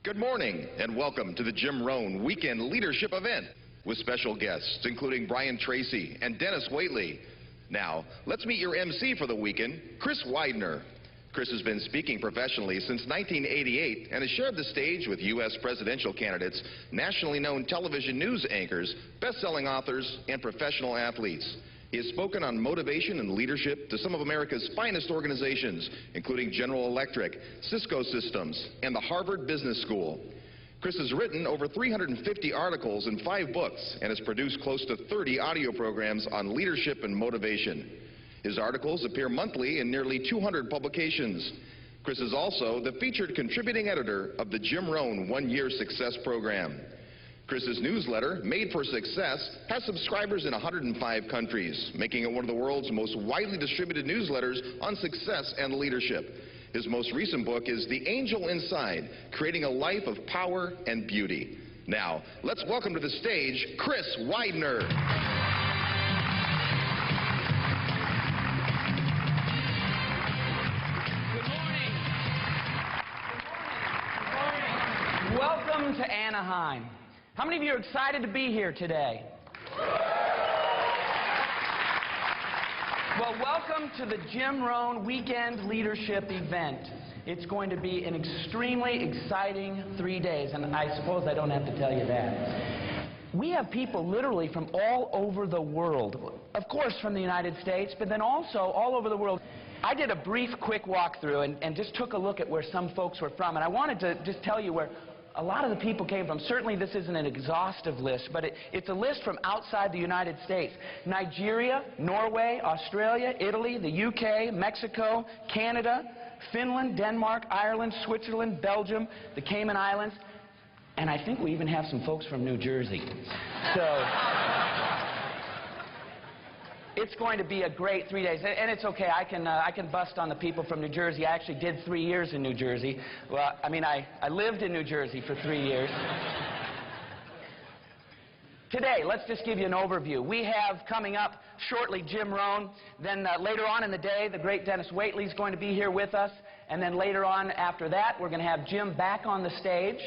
Good morning and welcome to the Jim Rohn Weekend Leadership Event with special guests including Brian Tracy and Dennis Waitley. Now, let's meet your MC for the weekend, Chris Widener. Chris has been speaking professionally since 1988 and has shared the stage with U.S. presidential candidates, nationally known television news anchors, best-selling authors, and professional athletes. He has spoken on motivation and leadership to some of America's finest organizations, including General Electric, Cisco Systems, and the Harvard Business School. Chris has written over 350 articles and 5 books and has produced close to 30 audio programs on leadership and motivation. His articles appear monthly in nearly 200 publications. Chris is also the featured contributing editor of the Jim Rohn One-Year Success Program. Chris's newsletter, Made for Success, has subscribers in 105 countries, making it one of the world's most widely distributed newsletters on success and leadership. His most recent book is The Angel Inside, Creating a Life of Power and Beauty. Now, let's welcome to the stage, Chris Widener. Welcome to Anaheim. How many of you are excited to be here today? Well, welcome to the Jim Rohn Weekend Leadership Event. It's going to be an extremely exciting 3 days, and I suppose I don't have to tell you that. We have people literally from all over the world. Of course from the United States, but then also all over the world. I did a brief, quick walkthrough and just took a look at where some folks were from, and I wanted to just tell you where a lot of the people came from. Certainly this isn't an exhaustive list, but it's a list from outside the United States. Nigeria, Norway, Australia, Italy, the UK, Mexico, Canada, Finland, Denmark, Ireland, Switzerland, Belgium, the Cayman Islands, and I think we even have some folks from New Jersey. So it's going to be a great 3 days, and it's okay. I can bust on the people from New Jersey. I actually did 3 years in New Jersey. Well, I mean, I lived in New Jersey for 3 years. Today, let's just give you an overview. We have coming up shortly Jim Rohn. Then later on in the day, the great Dennis Waitley is going to be here with us. And then later on after that, we're going to have Jim back on the stage.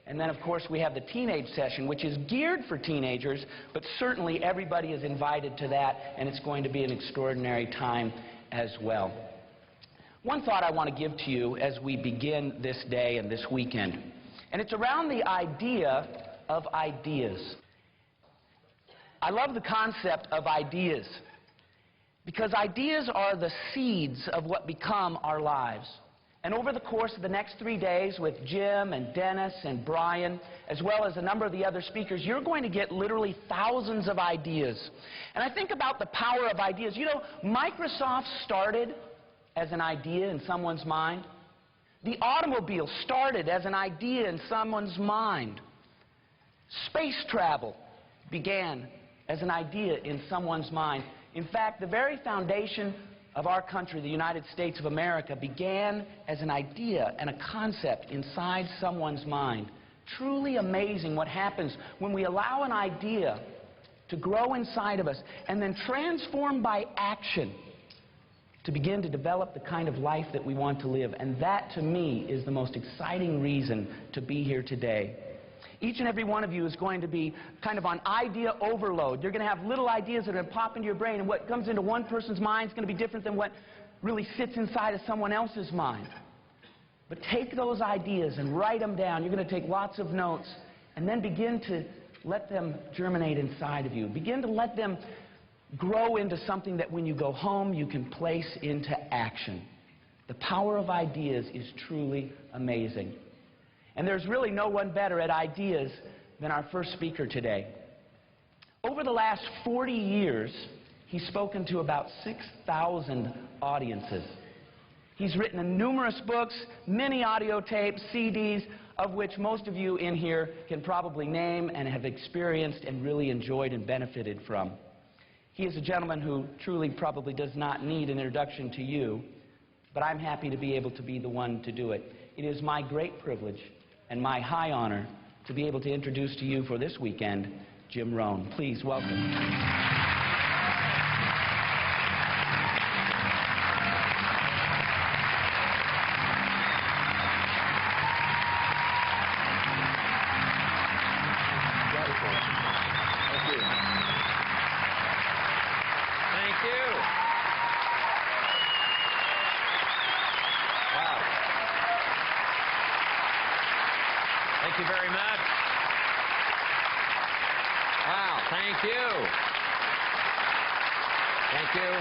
And then, of course, we have the teenage session, which is geared for teenagers, but certainly everybody is invited to that, and it's going to be an extraordinary time as well. One thought I want to give to you as we begin this day and this weekend, and it's around the idea of ideas. I love the concept of ideas, because ideas are the seeds of what become our lives. And over the course of the next 3 days with Jim and Dennis and Brian, as well as a number of the other speakers, you're going to get literally thousands of ideas. And I think about the power of ideas. You know, Microsoft started as an idea in someone's mind. The automobile started as an idea in someone's mind. Space travel began as an idea in someone's mind. In fact, the very foundation of our country, the United States of America, began as an idea and a concept inside someone's mind. Truly amazing what happens when we allow an idea to grow inside of us and then transform by action to begin to develop the kind of life that we want to live. And that, to me, is the most exciting reason to be here today. Each and every one of you is going to be kind of on idea overload. You're going to have little ideas that are going to pop into your brain, and what comes into one person's mind is going to be different than what really sits inside of someone else's mind. But take those ideas and write them down. You're going to take lots of notes, and then begin to let them germinate inside of you. Begin to let them grow into something that when you go home, you can place into action. The power of ideas is truly amazing. And there's really no one better at ideas than our first speaker today. Over the last 40 years, he's spoken to about 6,000 audiences. He's written numerous books, many audio tapes, CDs, of which most of you in here can probably name and have experienced and really enjoyed and benefited from. He is a gentleman who truly probably does not need an introduction to you, but I'm happy to be able to be the one to do it. It is my great privilege and my high honor to be able to introduce to you for this weekend, Jim Rohn. Please welcome. Thank you very much. Wow, thank you. Thank you.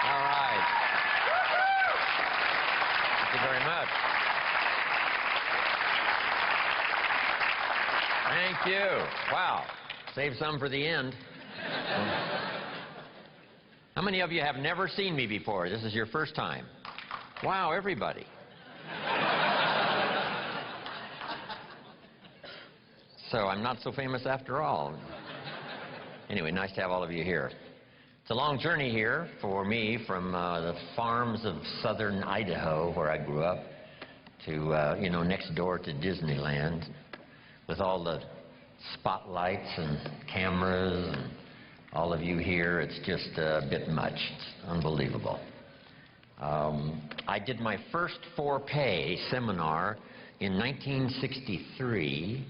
All right. Thank you very much. Thank you. Wow. Save some for the end. How many of you have never seen me before? This is your first time. Wow, everybody. So I'm not so famous after all. Anyway, nice to have all of you here. It's a long journey here for me from the farms of southern Idaho, where I grew up, to, next door to Disneyland, with all the spotlights and cameras and all of you here. It's just a bit much. It's unbelievable. I did my first for-pay seminar in 1963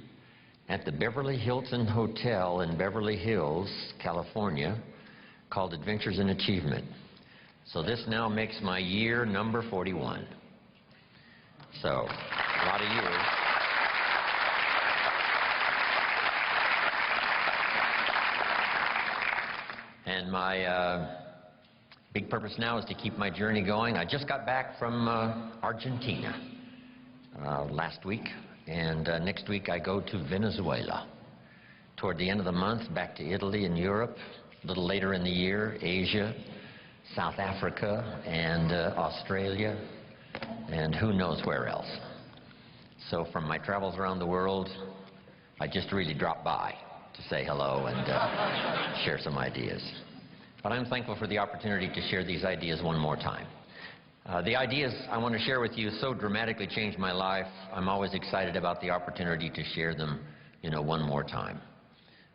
at the Beverly Hilton Hotel in Beverly Hills, California, called Adventures in Achievement. So this now makes my year number 41. So, a lot of years. And Big purpose now is to keep my journey going. I just got back from Argentina last week, and next week I go to Venezuela. Toward the end of the month, back to Italy and Europe. A little later in the year, Asia, South Africa, and Australia, and who knows where else. So from my travels around the world, I just really dropped by to say hello and share some ideas. But I'm thankful for the opportunity to share these ideas one more time. The ideas I want to share with you so dramatically changed my life. I'm always excited about the opportunity to share them, one more time.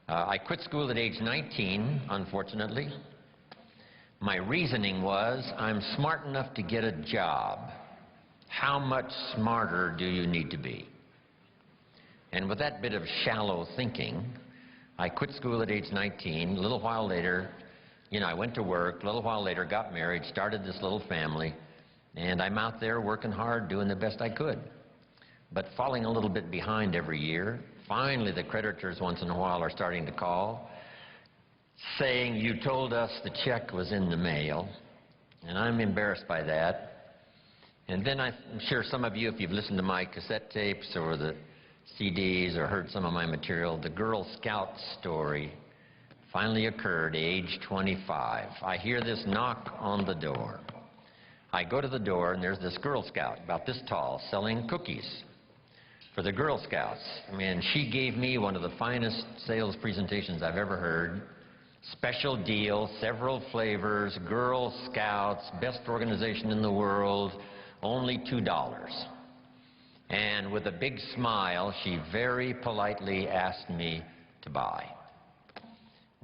I quit school at age 19, unfortunately. My reasoning was, I'm smart enough to get a job. How much smarter do you need to be? And with that bit of shallow thinking, I quit school at age 19. A little while later, I went to work. A little while later, got married, started this little family, and I'm out there working hard, doing the best I could. But falling a little bit behind every year. Finally, the creditors once in a while are starting to call, saying, you told us the check was in the mail, and I'm embarrassed by that. And then I'm sure some of you, if you've listened to my cassette tapes or the CDs or heard some of my material, the Girl Scout story finally occurred, age 25. I hear this knock on the door. I go to the door, and there's this Girl Scout, about this tall, selling cookies for the Girl Scouts. I mean, she gave me one of the finest sales presentations I've ever heard. Special deal, several flavors, Girl Scouts, best organization in the world, only $2. And with a big smile, she very politely asked me to buy.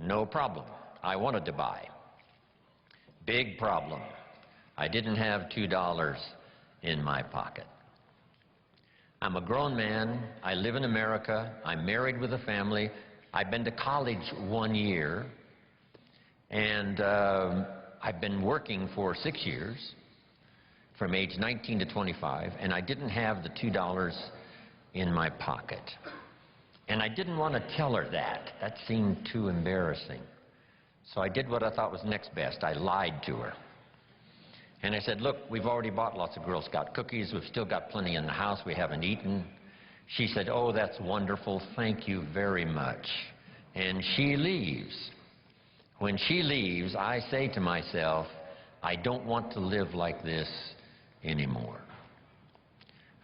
No problem. I wanted to buy. Big problem. I didn't have $2 in my pocket. I'm a grown man. I live in America. I'm married with a family. I've been to college 1 year. And I've been working for 6 years, from age 19 to 25, and I didn't have the $2 in my pocket. And I didn't want to tell her that. That seemed too embarrassing. So I did what I thought was next best. I lied to her. And I said, look, we've already bought lots of Girl Scout cookies. We've still got plenty in the house we haven't eaten. She said, oh, that's wonderful. Thank you very much. And she leaves. When she leaves, I say to myself, I don't want to live like this anymore.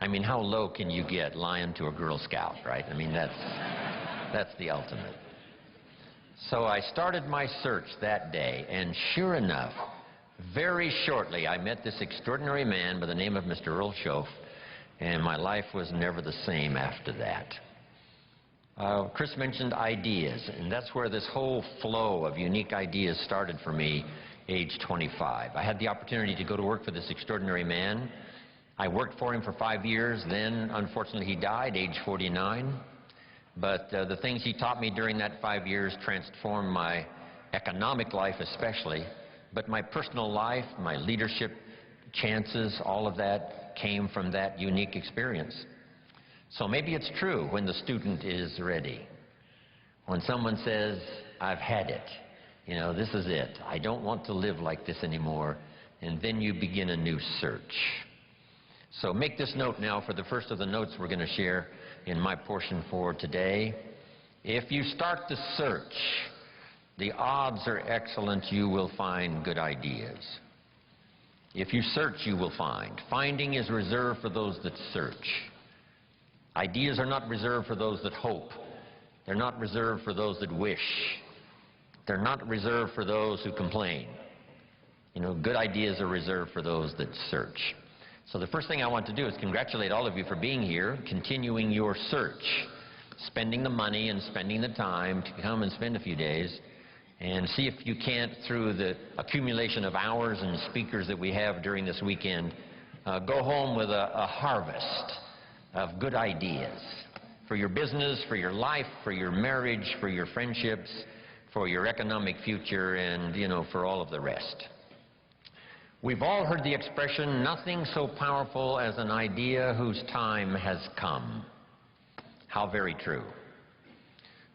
I mean, how low can you get lying to a Girl Scout, right? I mean, that's the ultimate. So I started my search that day, and sure enough, very shortly, I met this extraordinary man by the name of Mr. Earl Shoaff, and my life was never the same after that. Chris mentioned ideas, and that's where this whole flow of unique ideas started for me, age 25. I had the opportunity to go to work for this extraordinary man. I worked for him for 5 years. Then, unfortunately, he died, age 49. But the things he taught me during that 5 years transformed my economic life especially. But my personal life, my leadership chances, all of that came from that unique experience. So maybe it's true when the student is ready. When someone says, I've had it, this is it. I don't want to live like this anymore. And then you begin a new search. So make this note now for the first of the notes we're going to share in my portion for today. If you start the search, the odds are excellent you will find good ideas. If you search, you will find. Finding is reserved for those that search. Ideas are not reserved for those that hope. They're not reserved for those that wish. They're not reserved for those who complain. Good ideas are reserved for those that search. So the first thing I want to do is congratulate all of you for being here, continuing your search, spending the money and spending the time to come and spend a few days and see if you can't, through the accumulation of hours and speakers that we have during this weekend, go home with a harvest of good ideas for your business, for your life, for your marriage, for your friendships, for your economic future, and, for all of the rest. We've all heard the expression, nothing so powerful as an idea whose time has come. How very true.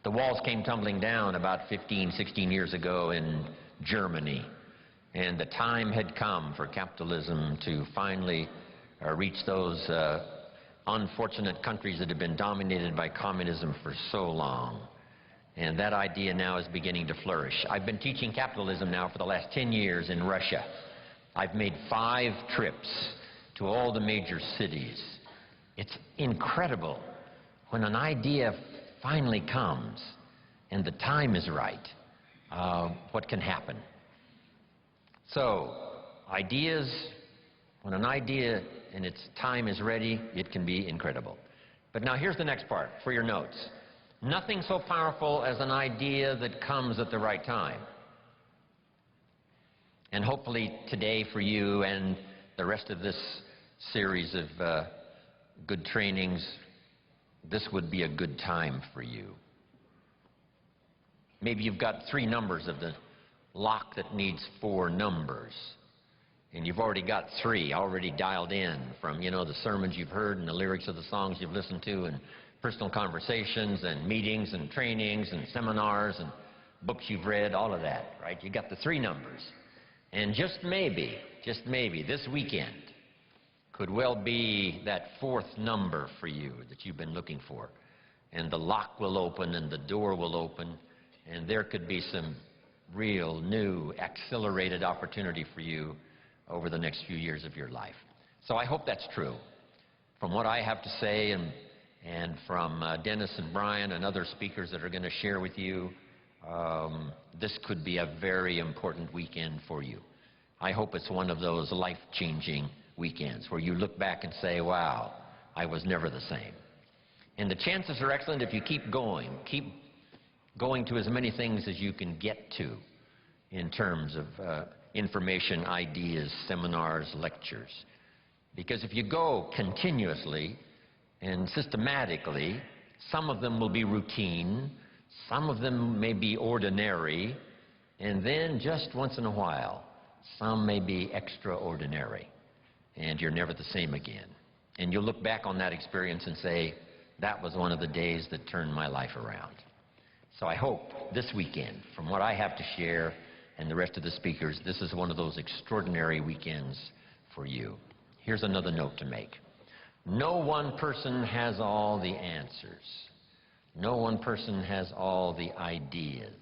The walls came tumbling down about 15, 16 years ago in Germany. and the time had come for capitalism to finally reach those unfortunate countries that have been dominated by communism for so long. And that idea now is beginning to flourish. I've been teaching capitalism now for the last 10 years in Russia. I've made 5 trips to all the major cities. It's incredible when an idea finally comes and the time is right, what can happen. So, ideas, when an idea and its time is ready, it can be incredible. But now here's the next part for your notes. Nothing so powerful as an idea that comes at the right time. And hopefully today for you and the rest of this series of good trainings, this would be a good time for you. Maybe you've got 3 numbers of the lock that needs 4 numbers. And you've already got 3 already dialed in from, you know, the sermons you've heard and the lyrics of the songs you've listened to and personal conversations and meetings and trainings and seminars and books you've read, all of that, right? You got the 3 numbers. And just maybe, this weekend could well be that 4th number for you that you've been looking for. And the lock will open and the door will open, and there could be some real new accelerated opportunity for you over the next few years of your life. So I hope that's true. From what I have to say and from Dennis and Brian and other speakers that are going to share with you, this could be a very important weekend for you. I hope it's one of those life-changing weekends where you look back and say, wow, I was never the same. And the chances are excellent if you keep going to as many things as you can get to in terms of information, ideas, seminars, lectures. Because if you go continuously and systematically, some of them will be routine, some of them may be ordinary, and then just once in a while, some may be extraordinary, and you're never the same again. And you'll look back on that experience and say, that was one of the days that turned my life around. So I hope this weekend, from what I have to share and the rest of the speakers, this is one of those extraordinary weekends for you. Here's another note to make. No one person has all the answers. No one person has all the ideas.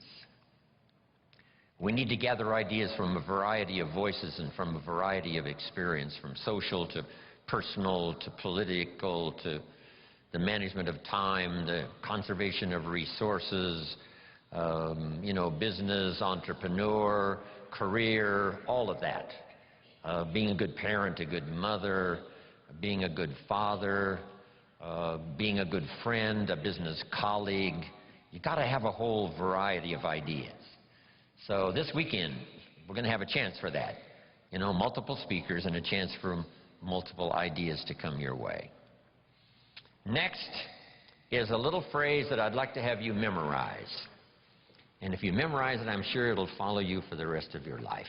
We need to gather ideas from a variety of voices and from a variety of experience, from social to personal to political to the management of time, the conservation of resources, business, entrepreneur, career, all of that. Being a good parent, a good mother, being a good father, being a good friend, a business colleague. You've got to have a whole variety of ideas. So this weekend, we're going to have a chance for that. Multiple speakers and a chance for multiple ideas to come your way. Next is a little phrase that I'd like to have you memorize. And if you memorize it, I'm sure it'll follow you for the rest of your life.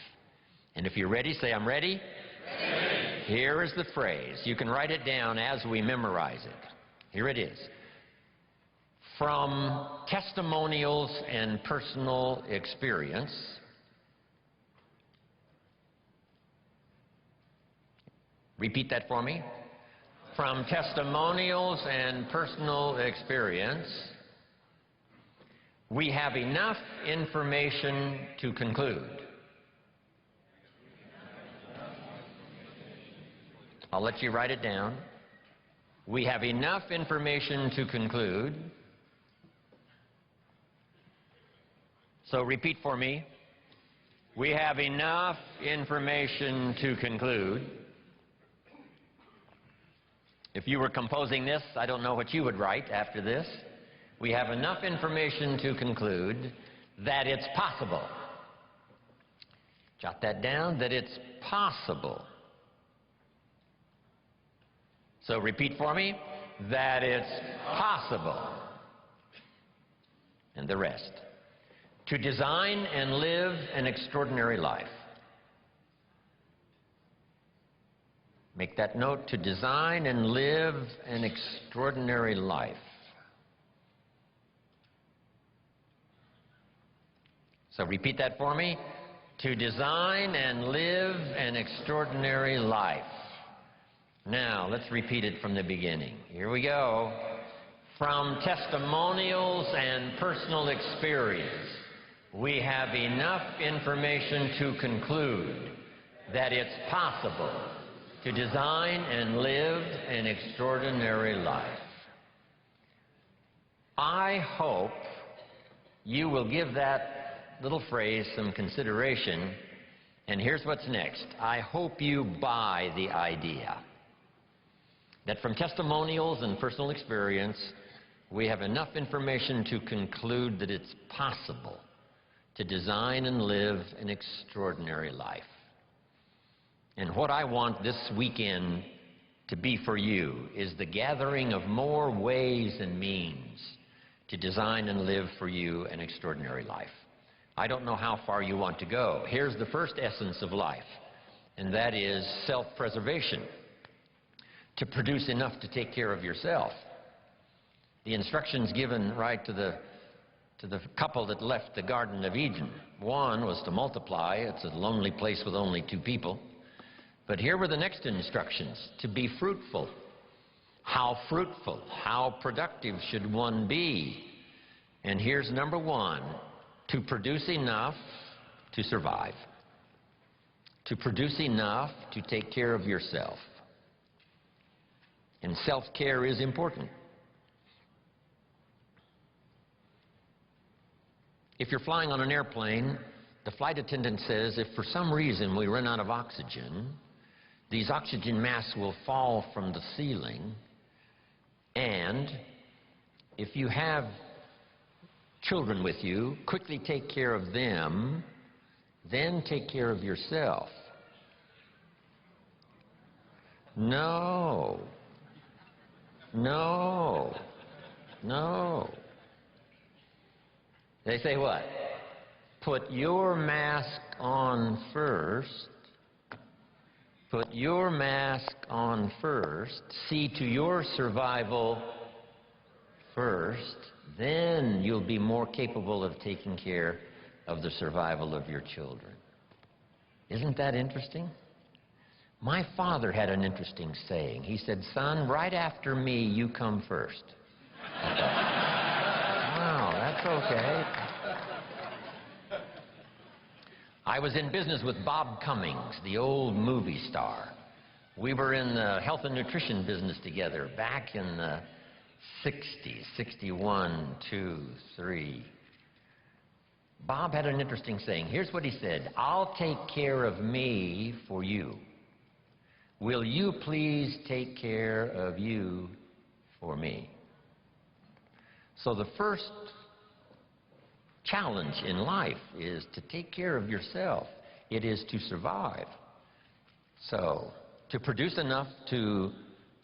And if you're ready, say, I'm ready. Ready. Here is the phrase. You can write it down as we memorize it. Here it is. From testimonials and personal experience, repeat that for me. From testimonials and personal experience, we have enough information to conclude. I'll let you write it down. We have enough information to conclude. So repeat for me. We have enough information to conclude. If you were composing this, I don't know what you would write after this. We have enough information to conclude that it's possible. Jot that down, that it's possible. So repeat for me, that it's possible. And the rest. To design and live an extraordinary life. Make that note, to design and live an extraordinary life. So repeat that for me. to design and live an extraordinary life. Now, let's repeat it from the beginning. Here we go. From testimonials and personal experience, we have enough information to conclude that it's possible to design and live an extraordinary life. I hope you will give that little phrase some consideration, and here's what's next. I hope you buy the idea that from testimonials and personal experience, we have enough information to conclude that it's possible to design and live an extraordinary life. And what I want this weekend to be for you is the gathering of more ways and means to design and live for you an extraordinary life. I don't know how far you want to go. Here's the first essence of life, and that is self-preservation, to produce enough to take care of yourself. The instructions given right to the couple that left the Garden of Eden. One was to multiply. It's a lonely place with only 2 people. But here were the next instructions, to be fruitful. How fruitful, how productive should one be? And here's number 1, to produce enough to survive. To produce enough to take care of yourself. And self-care is important. If you're flying on an airplane, the flight attendant says if for some reason we run out of oxygen, these oxygen masks will fall from the ceiling, and if you have children with you, quickly take care of them, then take care of yourself. No. No. No. They say what? Put your mask on first. Put your mask on first. See to your survival first. Then you'll be more capable of taking care of the survival of your children. Isn't that interesting? My father had an interesting saying. He said, son, right after me, you come first. I thought, wow, that's okay. I was in business with Bob Cummings, the old movie star. We were in the health and nutrition business together back in the 60s, 61, 2, 3. Bob had an interesting saying. Here's what he said, I'll take care of me for you. Will you please take care of you for me? So the first challenge in life is to take care of yourself. It is to survive. So, to produce enough to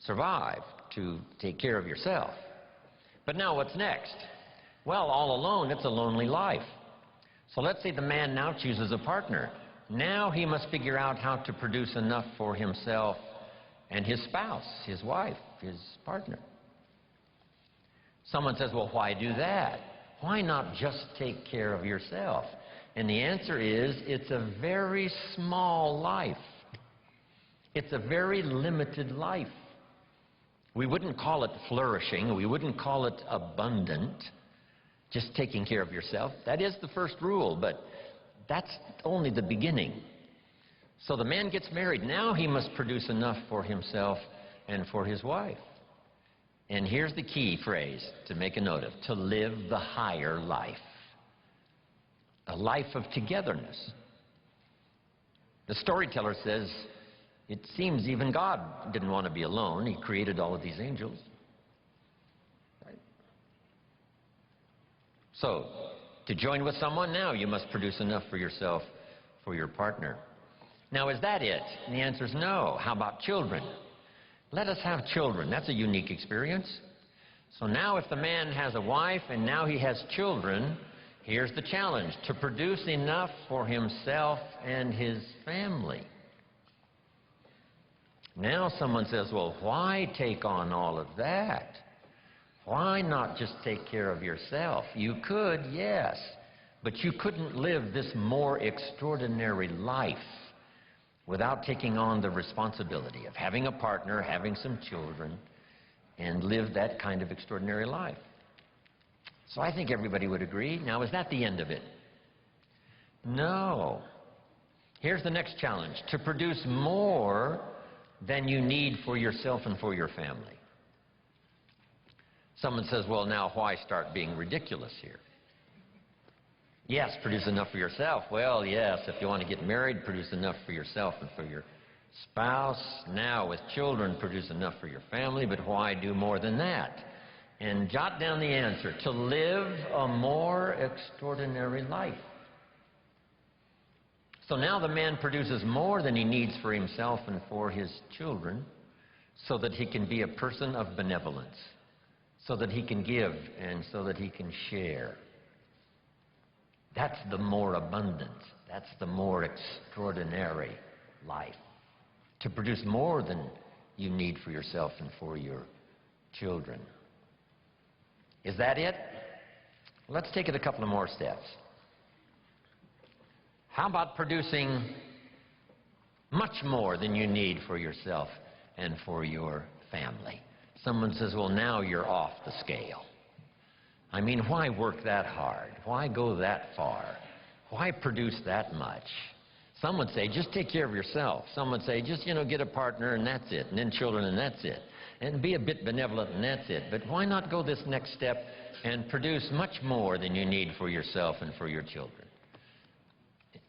survive, to take care of yourself. But now what's next? Well, all alone, it's a lonely life. So let's say the man now chooses a partner. Now he must figure out how to produce enough for himself and his spouse, his wife, his partner. Someone says, well, why do that? Why not just take care of yourself? And the answer is, it's a very small life. It's a very limited life. We wouldn't call it flourishing. We wouldn't call it abundant. Just taking care of yourself. That is the first rule, but that's only the beginning. So the man gets married. Now he must produce enough for himself and for his wife. And here's the key phrase to make a note of, to live the higher life. A life of togetherness. The storyteller says, it seems even God didn't want to be alone. He created all of these angels. Right? So, to join with someone now, you must produce enough for yourself, for your partner. Now, is that it? And the answer is no. How about children? Let us have children. That's a unique experience. So now if the man has a wife and now he has children, here's the challenge, to produce enough for himself and his family. Now someone says, well, why take on all of that? Why not just take care of yourself? You could, yes, But you couldn't live this more extraordinary life without taking on the responsibility of having a partner, having some children, and live that kind of extraordinary life. So I think everybody would agree. Now, is that the end of it? No. Here's the next challenge: to produce more than you need for yourself and for your family. Someone says, well, now why start being ridiculous here? Yes, produce enough for yourself. Well, yes, if you want to get married, produce enough for yourself and for your spouse. Now, with children, produce enough for your family, but why do more than that? And jot down the answer: to live a more extraordinary life. So now the man produces more than he needs for himself and for his children, so that he can be a person of benevolence, so that he can give and so that he can share. That's the more abundant, that's the more extraordinary life. To produce more than you need for yourself and for your children. Is that it? Let's take it a couple of more steps. How about producing much more than you need for yourself and for your family? Someone says, well, now you're off the scale. I mean, why work that hard? Why go that far? Why produce that much? Some would say, just take care of yourself. Some would say, just, get a partner and that's it, and then children and that's it. And be a bit benevolent and that's it. But why not go this next step and produce much more than you need for yourself and for your children?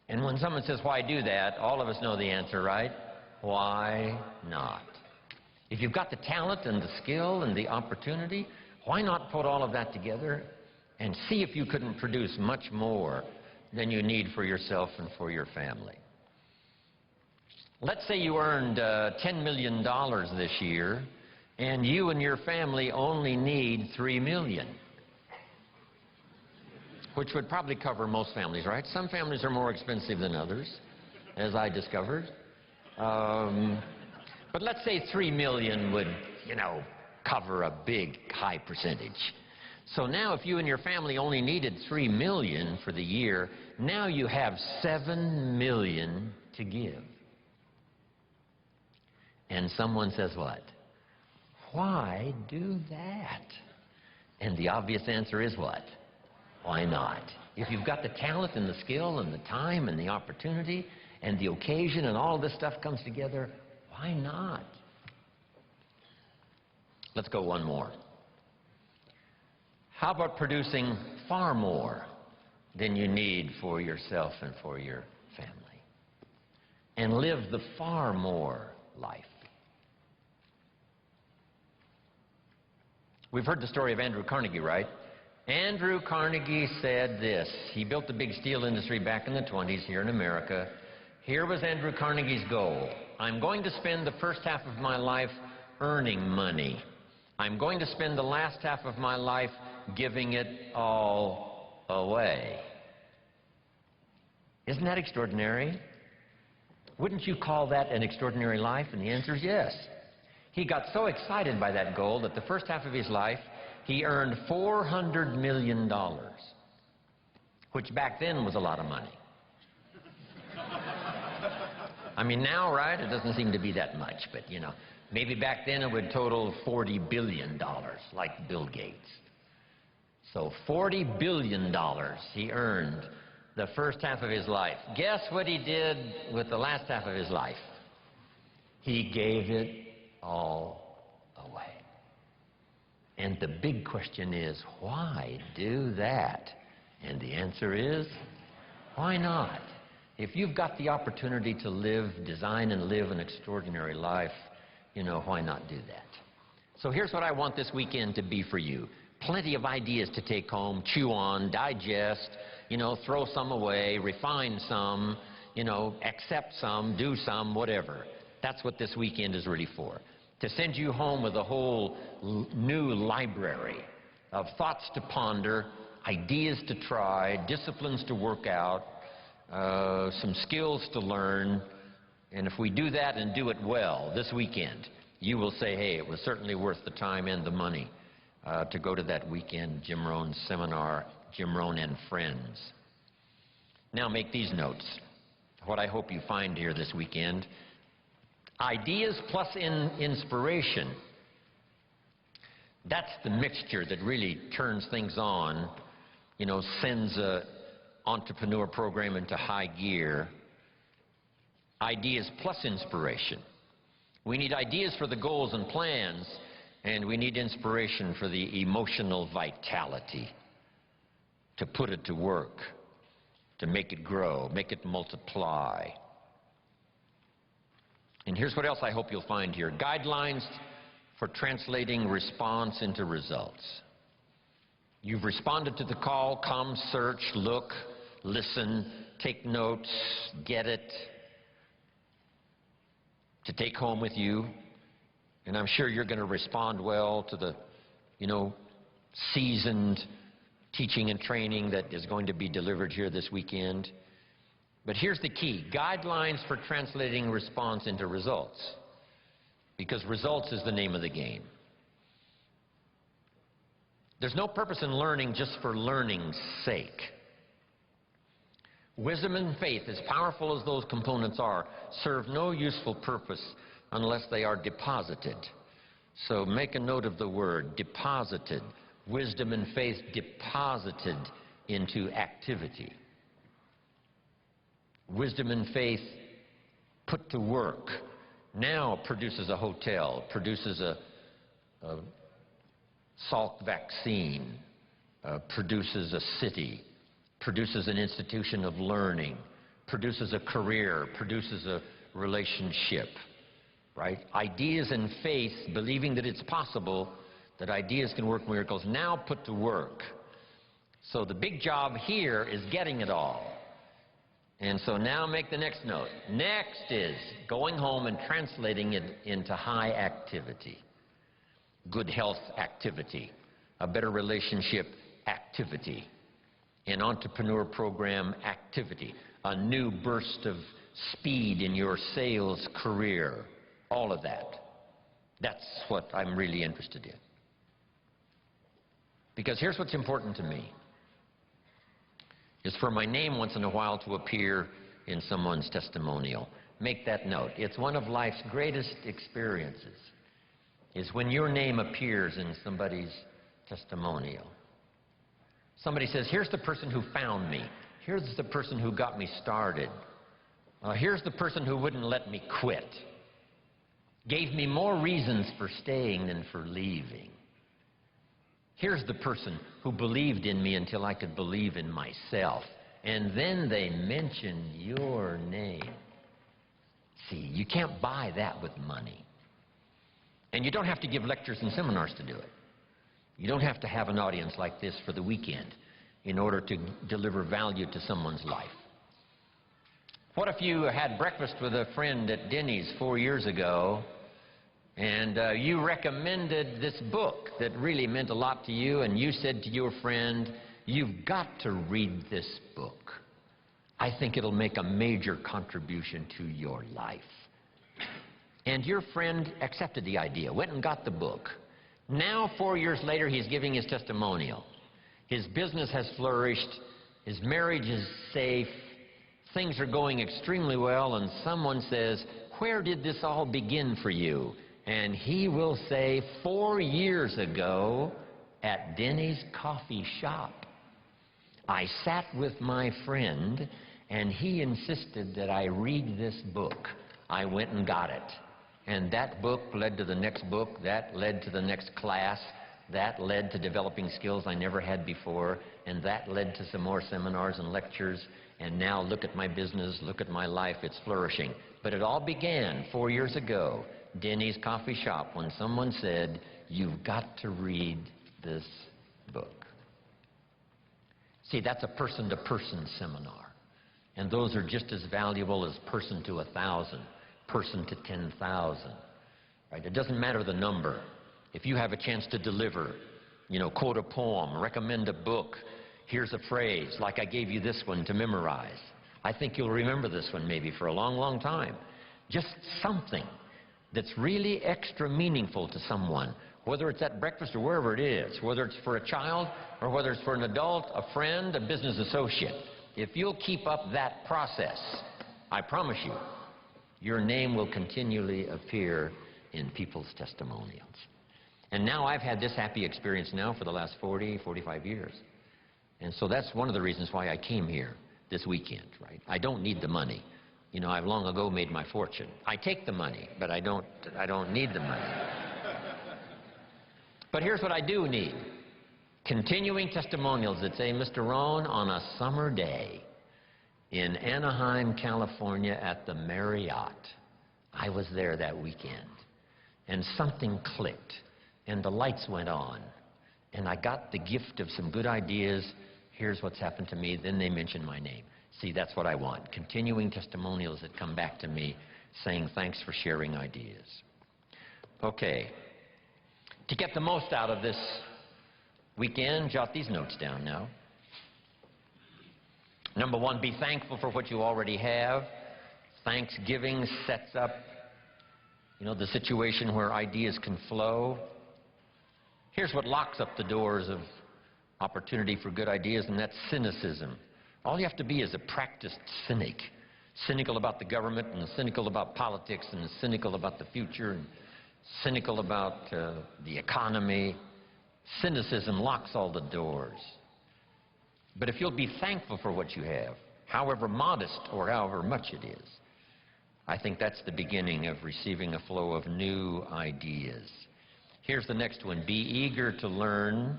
And when someone says, why do that, all of us know the answer, right? Why not? If you've got the talent and the skill and the opportunity, why not put all of that together and see if you couldn't produce much more than you need for yourself and for your family? Let's say you earned $10 million this year, and you and your family only need $3 million. Which would probably cover most families, right? Some families are more expensive than others, as I discovered. But let's say $3 million would, cover a big, high percentage. So now if you and your family only needed $3 million for the year, now you have $7 million to give. And someone says what? Why do that? And the obvious answer is what? Why not? If you've got the talent and the skill and the time and the opportunity and the occasion and all this stuff comes together, why not? Let's go one more. How about producing far more than you need for yourself and for your family? And live the far more life. We've heard the story of Andrew Carnegie, right? Andrew Carnegie said this. He built the big steel industry back in the 20s here in America. Here was Andrew Carnegie's goal. I'm going to spend the first half of my life earning money. I'm going to spend the last half of my life giving it all away. Isn't that extraordinary? Wouldn't you call that an extraordinary life? And the answer is yes. He got so excited by that goal that the first half of his life he earned $400 million, which back then was a lot of money. I mean, now, right, it doesn't seem to be that much, but, maybe back then it would total $40 billion, like Bill Gates. So $40 billion he earned the first half of his life. Guess what he did with the last half of his life? He gave it all away. And the big question is, why do that? And the answer is, why not? If you've got the opportunity to live, design and live an extraordinary life, why not do that? So here's what I want this weekend to be for you. Plenty of ideas to take home, chew on, digest, throw some away, refine some, accept some, do some, whatever. That's what this weekend is really for. To send you home with a whole new library of thoughts to ponder, ideas to try, disciplines to work out, some skills to learn. And if we do that and do it well this weekend, you will say, hey, it was certainly worth the time and the money to go to that weekend Jim Rohn seminar, Jim Rohn and Friends. Now make these notes. What I hope you find here this weekend. Ideas plus inspiration. That's the mixture that really turns things on, you know, sends an entrepreneur program into high gear. Ideas plus inspiration. We need ideas for the goals and plans, and we need inspiration for the emotional vitality to put it to work, to make it grow, make it multiply. And here's what else I hope you'll find here. Guidelines for translating response into results. You've responded to the call, come, search, look, listen, take notes, get it, to take home with you. And I'm sure you're going to respond well to the, you know, seasoned teaching and training that is going to be delivered here this weekend. But here's the key, guidelines for translating response into results. Because results is the name of the game. There's no purpose in learning just for learning's sake. Wisdom and faith, as powerful as those components are, serve no useful purpose unless they are deposited. So make a note of the word, deposited. Wisdom and faith deposited into activity. Wisdom and faith put to work now produces a hotel, produces a Salk vaccine, produces a city, produces an institution of learning, produces a career, produces a relationship, right? Ideas and faith, believing that it's possible, that ideas can work miracles, now put to work. So the big job here is getting it all. And so now make the next note. Next is going home and translating it into high activity. Good health activity, a better relationship activity, an entrepreneur program activity, a new burst of speed in your sales career, all of that. That's what I'm really interested in. Because here's what's important to me, is for my name once in a while to appear in someone's testimonial. Make that note. It's one of life's greatest experiences, is when your name appears in somebody's testimonial. Somebody says, here's the person who found me. Here's the person who got me started. Here's the person who wouldn't let me quit. Gave me more reasons for staying than for leaving. Here's the person who believed in me until I could believe in myself. And then they mention your name. See, you can't buy that with money. And you don't have to give lectures and seminars to do it. You don't have to have an audience like this for the weekend in order to deliver value to someone's life. What if you had breakfast with a friend at Denny's 4 years ago, and you recommended this book that really meant a lot to you, and you said to your friend, you've got to read this book. I think it'll make a major contribution to your life. And your friend accepted the idea, went and got the book. Now, 4 years later, he's giving his testimonial. His business has flourished, his marriage is safe, things are going extremely well, and someone says, where did this all begin for you? And he will say, 4 years ago at Denny's coffee shop, I sat with my friend and he insisted that I read this book. I went and got it. And that book led to the next book, that led to the next class, that led to developing skills I never had before, and that led to some more seminars and lectures, and now look at my business, look at my life, it's flourishing. But it all began 4 years ago, Denny's coffee shop, when someone said, you've got to read this book. See, that's a person-to-person seminar. And those are just as valuable as person to 1,000, person to 10,000. Right? It doesn't matter the number. If you have a chance to deliver, you know, quote a poem, recommend a book, here's a phrase, like I gave you this one to memorize. I think you'll remember this one maybe for a long, long time. Just something that's really extra meaningful to someone, whether it's at breakfast or wherever it is, whether it's for a child or whether it's for an adult, a friend, a business associate. If you'll keep up that process, I promise you, your name will continually appear in people's testimonials. And now I've had this happy experience now for the last 40, 45 years. And so that's one of the reasons why I came here this weekend, right? I don't need the money. You know, I've long ago made my fortune. I take the money, but I don't need the money. But here's what I do need. Continuing testimonials that say, Mr. Rohn, on a summer day in Anaheim, California at the Marriott, I was there that weekend, and something clicked, and the lights went on, and I got the gift of some good ideas. Here's what's happened to me. Then they mention my name. See, that's what I want. Continuing testimonials that come back to me saying thanks for sharing ideas. Okay. To get the most out of this weekend, jot these notes down now. Number one, be thankful for what you already have. Thanksgiving sets up, the situation where ideas can flow. Here's what locks up the doors of opportunity for good ideas, and that's cynicism. All you have to be is a practiced cynic. Cynical about the government, and cynical about politics, and cynical about the future, and cynical about the economy. Cynicism locks all the doors. But if you'll be thankful for what you have, however modest or however much it is, I think that's the beginning of receiving a flow of new ideas. Here's the next one. Be eager to learn.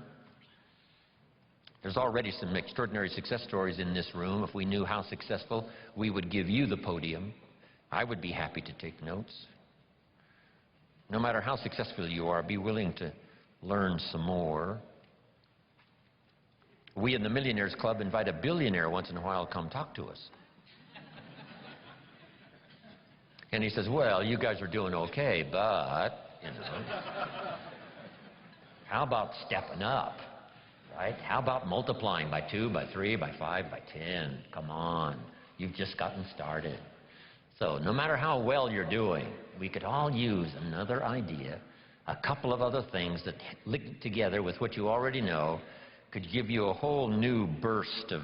There's already some extraordinary success stories in this room. If we knew how successful, we would give you the podium. I would be happy to take notes. No matter how successful you are, be willing to learn some more. We in the Millionaires Club invite a billionaire once in a while to come talk to us. And he says, well, you guys are doing okay, but, how about stepping up, right? How about multiplying by 2, by 3, by 5, by 10? Come on, you've just gotten started. So no matter how well you're doing, we could all use another idea, a couple of other things that linked together with what you already know could give you a whole new burst of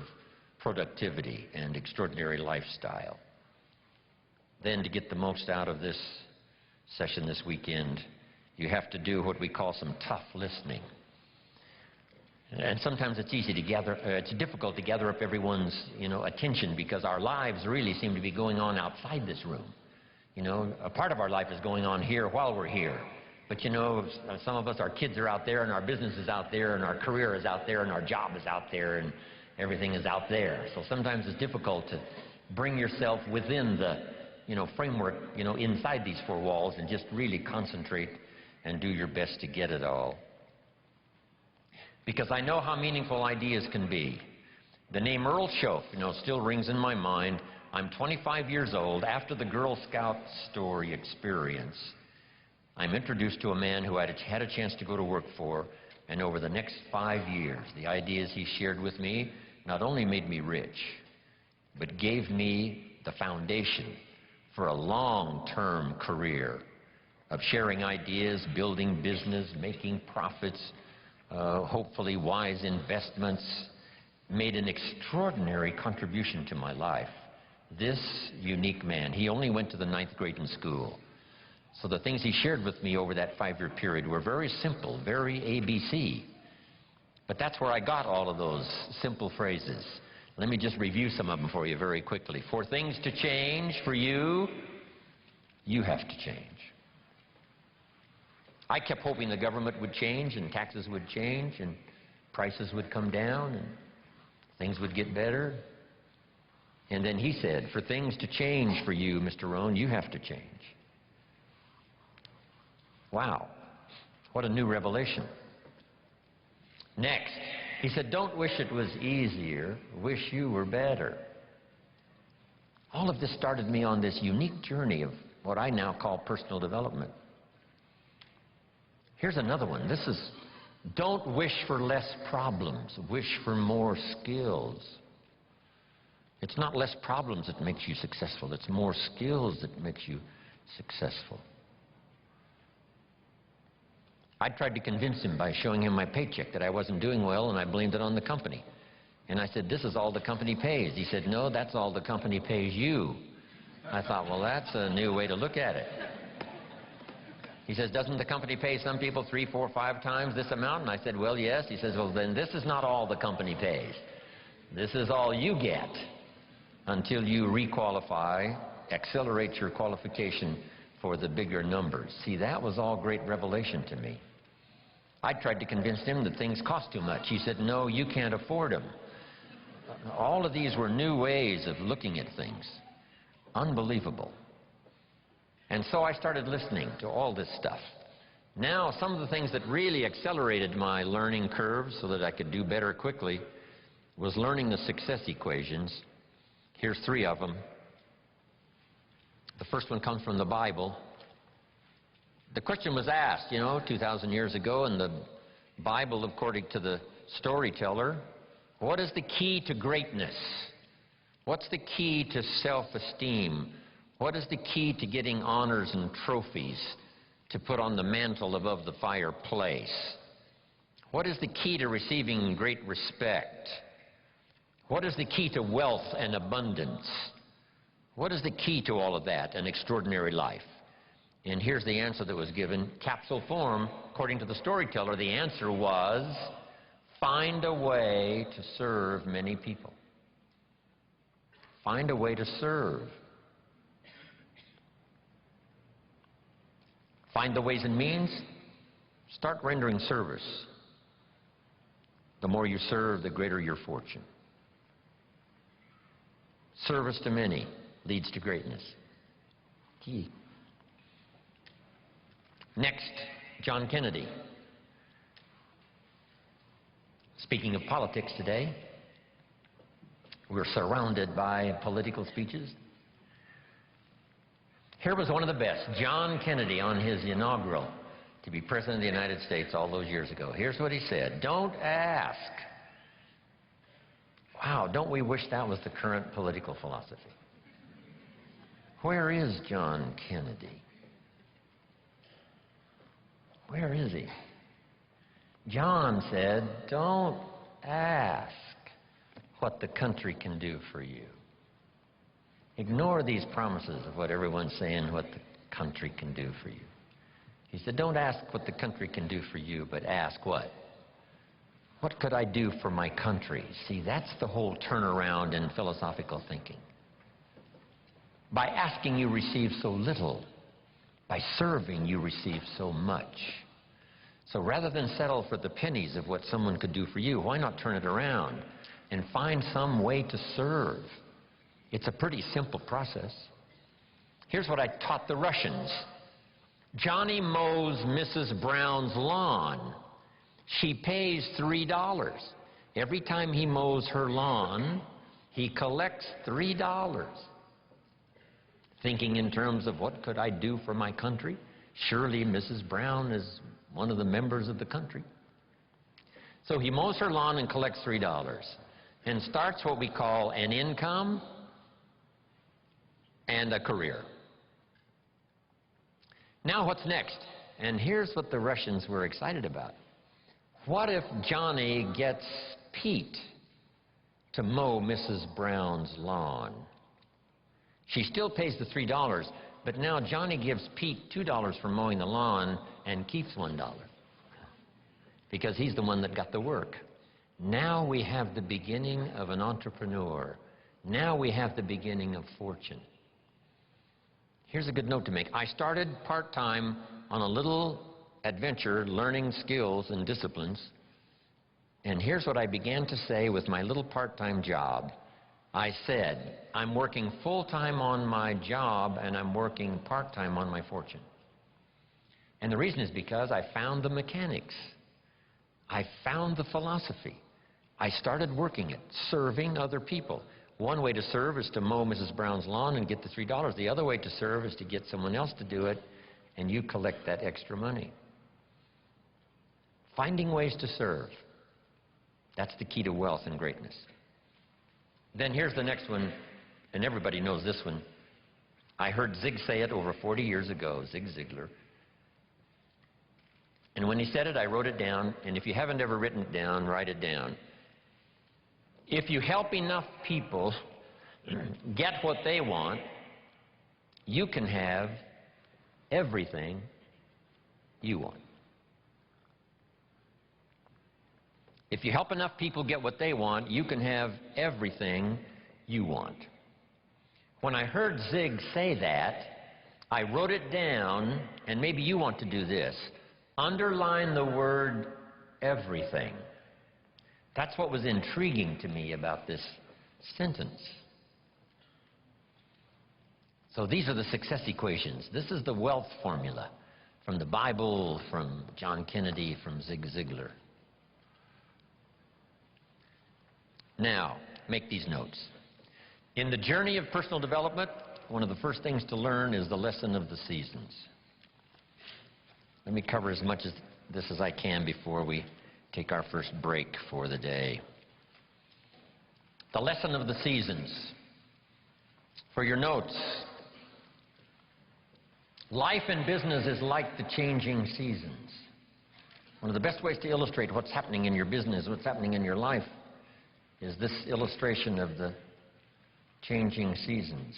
productivity and extraordinary lifestyle. Then to get the most out of this session this weekend, you have to do what we call some tough listening. And sometimes it's difficult to gather up everyone's, attention, because our lives really seem to be going on outside this room. A part of our life is going on here while we're here. But some of us, our kids are out there, and our business is out there, and our career is out there, and our job is out there, and everything is out there. So sometimes it's difficult to bring yourself within the, framework, inside these 4 walls, and just really concentrate and do your best to get it all. Because I know how meaningful ideas can be. The name Earl Shoaff, still rings in my mind. I'm 25 years old. After the Girl Scout story experience, I'm introduced to a man who I had a chance to go to work for, and over the next 5 years, the ideas he shared with me not only made me rich, but gave me the foundation for a long-term career of sharing ideas, building business, making profits, hopefully wise investments, made an extraordinary contribution to my life. This unique man, he only went to the 9th grade in school. So the things he shared with me over that 5-year period were very simple, very ABC. But that's where I got all of those simple phrases. Let me just review some of them for you very quickly. For things to change for you, you have to change. I kept hoping the government would change, and taxes would change, and prices would come down, and things would get better. And then he said, for things to change for you, Mr. Rohn, you have to change. Wow, what a new revelation. Next, he said, don't wish it was easier, wish you were better. All of this started me on this unique journey of what I now call personal development. Here's another one. This is, don't wish for less problems, wish for more skills. It's not less problems that makes you successful, it's more skills that makes you successful. I tried to convince him by showing him my paycheck that I wasn't doing well, and I blamed it on the company. And I said, this is all the company pays. He said, no, that's all the company pays you. I thought, well, that's a new way to look at it. He says, doesn't the company pay some people 3, 4, 5 times this amount? And I said, well, yes. He says, well, then this is not all the company pays. This is all you get until you requalify, accelerate your qualification for the bigger numbers. See, that was all great revelation to me. I tried to convince him that things cost too much. He said, no, you can't afford them. All of these were new ways of looking at things. Unbelievable. And so I started listening to all this stuff. Now, some of the things that really accelerated my learning curve so that I could do better quickly was learning the success equations. Here's 3 of them. The first one comes from the Bible. The question was asked, 2,000 years ago in the Bible, according to the storyteller, what is the key to greatness? What's the key to self-esteem? What is the key to getting honors and trophies to put on the mantle above the fireplace? What is the key to receiving great respect? What is the key to wealth and abundance? What is the key to all of that, an extraordinary life? And here's the answer that was given, capsule form. According to the storyteller, the answer was, find a way to serve many people. Find a way to serve. Find the ways and means. Start rendering service. The more you serve, the greater your fortune. Service to many leads to greatness. Key. Next, John Kennedy. Speaking of politics today, we're surrounded by political speeches. Here was one of the best, John Kennedy, on his inaugural to be President of the United States all those years ago. Here's what he said, don't ask. Wow, don't we wish that was the current political philosophy? Where is John Kennedy? Where is he? John said, don't ask what the country can do for you. Ignore these promises of what everyone's saying, what the country can do for you. He said, don't ask what the country can do for you, but ask what? What could I do for my country? See, that's the whole turnaround in philosophical thinking. By asking, you receive so little. By serving, you receive so much. So rather than settle for the pennies of what someone could do for you, why not turn it around and find some way to serve? It's a pretty simple process. Here's what I taught the Russians. Johnny mows Mrs. Brown's lawn. She pays $3. Every time he mows her lawn, he collects $3. Thinking in terms of what could I do for my country? Surely Mrs. Brown is one of the members of the country. So he mows her lawn and collects $3 and starts what we call an income and a career. Now what's next? And here's what the Russians were excited about. What if Johnny gets Pete to mow Mrs. Brown's lawn? She still pays the $3, but now Johnny gives Pete $2 for mowing the lawn and keeps $1 because he's the one that got the work. Now we have the beginning of an entrepreneur. Now we have the beginning of fortune. Here's a good note to make. I started part-time on a little adventure learning skills and disciplines, and here's what I began to say with my little part-time job. I said, I'm working full-time on my job and I'm working part-time on my fortune. And the reason is because I found the mechanics. I found the philosophy. I started working it, serving other people. One way to serve is to mow Mrs. Brown's lawn and get the $3. The other way to serve is to get someone else to do it and you collect that extra money. Finding ways to serve. That's the key to wealth and greatness. Then here's the next one, and everybody knows this one. I heard Zig say it over 40 years ago, Zig Ziglar. And when he said it, I wrote it down, and if you haven't ever written it down, write it down. If you help enough people get what they want, you can have everything you want. If you help enough people get what they want, you can have everything you want. When I heard Zig say that, I wrote it down, and maybe you want to do this. Underline the word everything. That's what was intriguing to me about this sentence. So these are the success equations. This is the wealth formula from the Bible, from John Kennedy, from Zig Ziglar. Now, make these notes. In the journey of personal development, one of the first things to learn is the lesson of the seasons. Let me cover as much of this as I can before we take our first break for the day. The lesson of the seasons. For your notes, life and business is like the changing seasons. One of the best ways to illustrate what's happening in your business, what's happening in your life, is this illustration of the changing seasons.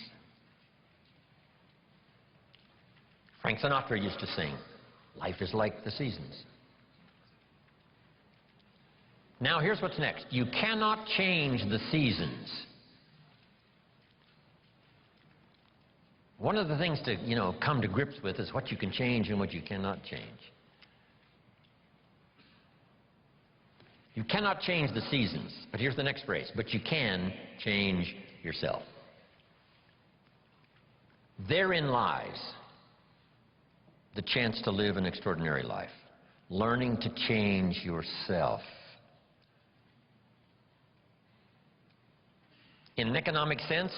Frank Sinatra used to sing, "Life is like the seasons." Now here's what's next. You cannot change the seasons. One of the things to, come to grips with is what you can change and what you cannot change. You cannot change the seasons, but here's the next phrase, but you can change yourself. Therein lies the chance to live an extraordinary life, learning to change yourself. In an economic sense,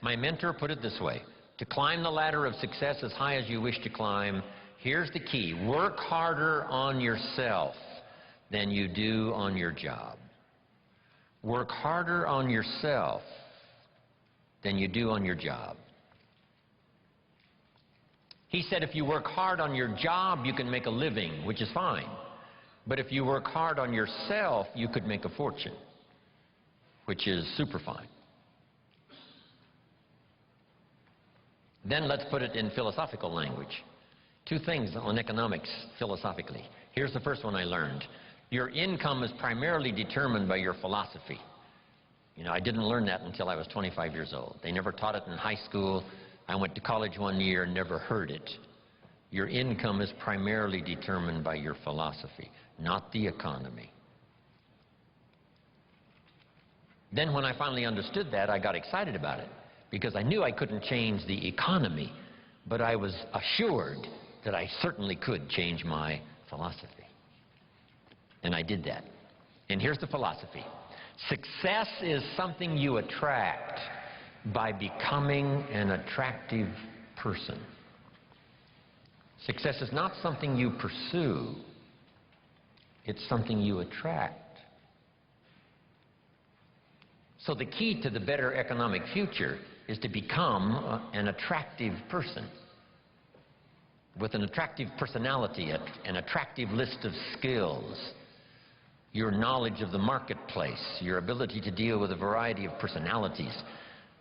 my mentor put it this way: to climb the ladder of success as high as you wish to climb, here's the key: work harder on yourself than you do on your job. Work harder on yourself than you do on your job. He said if you work hard on your job, you can make a living, which is fine. But if you work hard on yourself, you could make a fortune, which is super fine. Then let's put it in philosophical language. Two things on economics philosophically. Here's the first one I learned. Your income is primarily determined by your philosophy. I didn't learn that until I was 25 years old. They never taught it in high school. I went to college one year and never heard it. Your income is primarily determined by your philosophy, not the economy. Then when I finally understood that, I got excited about it, because I knew I couldn't change the economy, but I was assured that I certainly could change my philosophy. And I did that. And here's the philosophy. Success is something you attract by becoming an attractive person. Success is not something you pursue. It's something you attract. So the key to the better economic future is to become an attractive person with an attractive personality, an attractive list of skills, your knowledge of the marketplace, your ability to deal with a variety of personalities,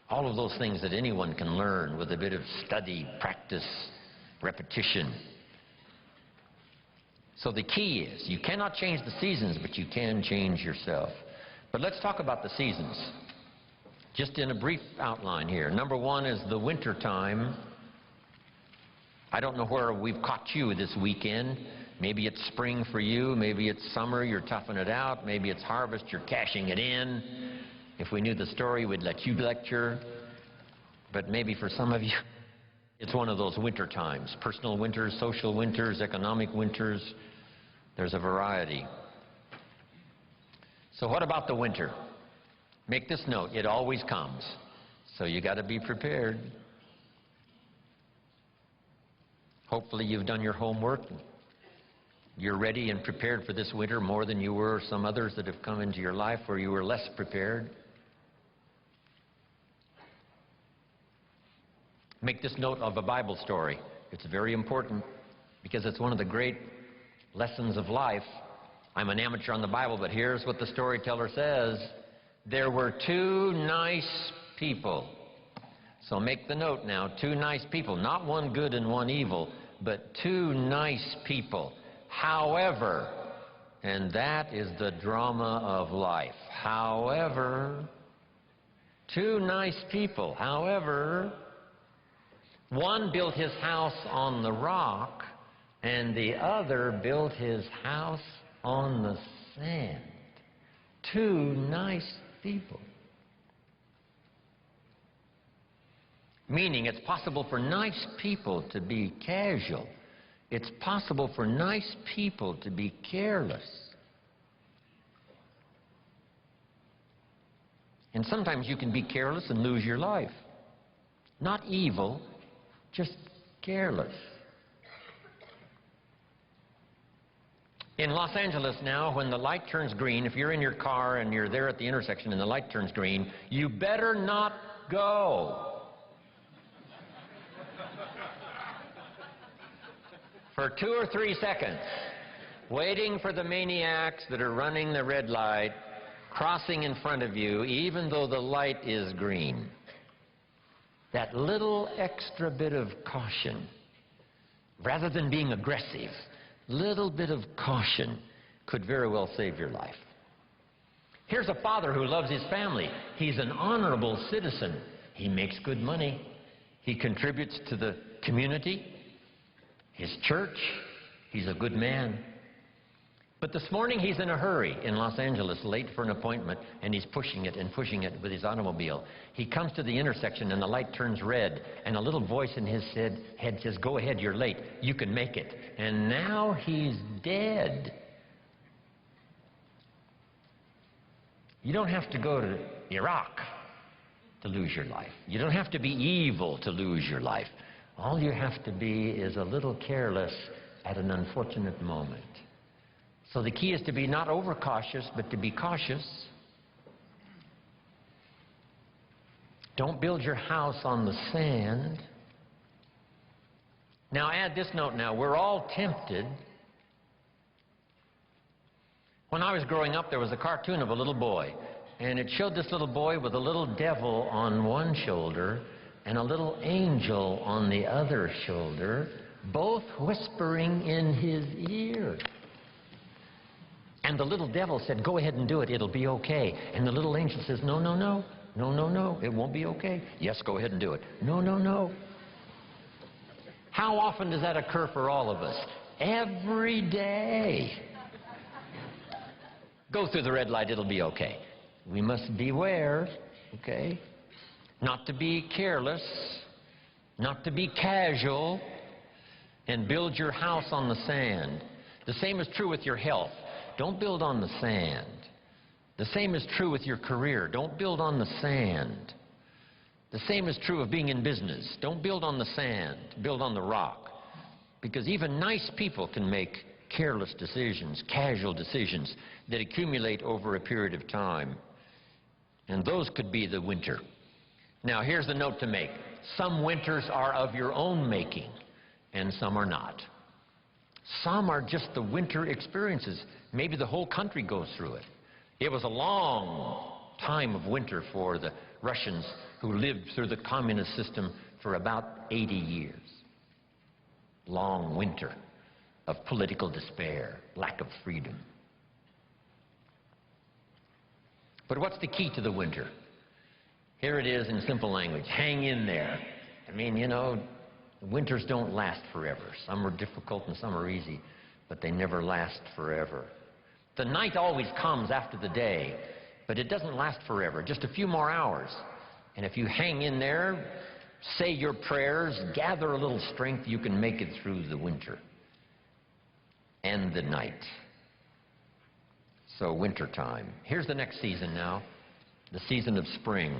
all of those things that anyone can learn with a bit of study, practice, repetition. So the key is, you cannot change the seasons, but you can change yourself. But let's talk about the seasons, just in a brief outline here. Number one is the winter time. I don't know where we've caught you this weekend. Maybe it's spring for you, maybe it's summer, you're toughing it out, maybe it's harvest, you're cashing it in. If we knew the story, we'd let you lecture. But maybe for some of you, it's one of those winter times. Personal winters, social winters, economic winters. There's a variety. So what about the winter? Make this note, it always comes. So you got to be prepared. Hopefully you've done your homework. You're ready and prepared for this winter more than you were some others that have come into your life where you were less prepared. Make this note of a Bible story. It's very important because it's one of the great lessons of life. I'm an amateur on the Bible, but here's what the storyteller says. There were two nice people. So make the note now, two nice people. Not one good and one evil, but two nice people. However, and that is the drama of life. However, two nice people. However, one built his house on the rock, and the other built his house on the sand. Two nice people. Meaning it's possible for nice people to be casual. It's possible for nice people to be careless. And sometimes you can be careless and lose your life. Not evil, just careless. In Los Angeles now, when the light turns green, if you're in your car and you're there at the intersection and the light turns green, you better not go. For 2 or 3 seconds, waiting for the maniacs that are running the red light, crossing in front of you, even though the light is green. That little extra bit of caution, rather than being aggressive, little bit of caution could very well save your life. Here's a father who loves his family. He's an honorable citizen. He makes good money. He contributes to the community, his church. He's a good man. But this morning he's in a hurry in Los Angeles, late for an appointment, and he's pushing it with his automobile. He comes to the intersection and the light turns red, and a little voice in his head says, "Go ahead, you're late. You can make it." And now he's dead. You don't have to go to Iraq to lose your life. You don't have to be evil to lose your life. All you have to be is a little careless at an unfortunate moment. So the key is to be not overcautious, but to be cautious. Don't build your house on the sand. Now add this note now. We're all tempted. When I was growing up, there was a cartoon of a little boy, and it showed this little boy with a little devil on one shoulder and a little angel on the other shoulder, both whispering in his ear. And the little devil said, "Go ahead and do it, it'll be okay." And the little angel says, "No, no, no, no, no, no, it won't be okay." "Yes, go ahead and do it." "No, no, no." How often does that occur for all of us? Every day. Go through the red light, it'll be okay. We must beware, okay? Not to be careless, not to be casual, and build your house on the sand. The same is true with your health. Don't build on the sand. The same is true with your career. Don't build on the sand. The same is true of being in business. Don't build on the sand. Build on the rock. Because even nice people can make careless decisions, casual decisions that accumulate over a period of time. And those could be the winter. Now, here's the note to make. Some winters are of your own making, and some are not. Some are just the winter experiences. Maybe the whole country goes through it. It was a long time of winter for the Russians who lived through the communist system for about 80 years. Long winter of political despair, lack of freedom. But what's the key to the winter? Here it is in simple language. Hang in there. I mean, you know, winters don't last forever. Some are difficult and some are easy, but they never last forever. The night always comes after the day, but it doesn't last forever, just a few more hours. And if you hang in there, say your prayers, gather a little strength, you can make it through the winter and the night. So winter time. Here's the next season now, the season of spring.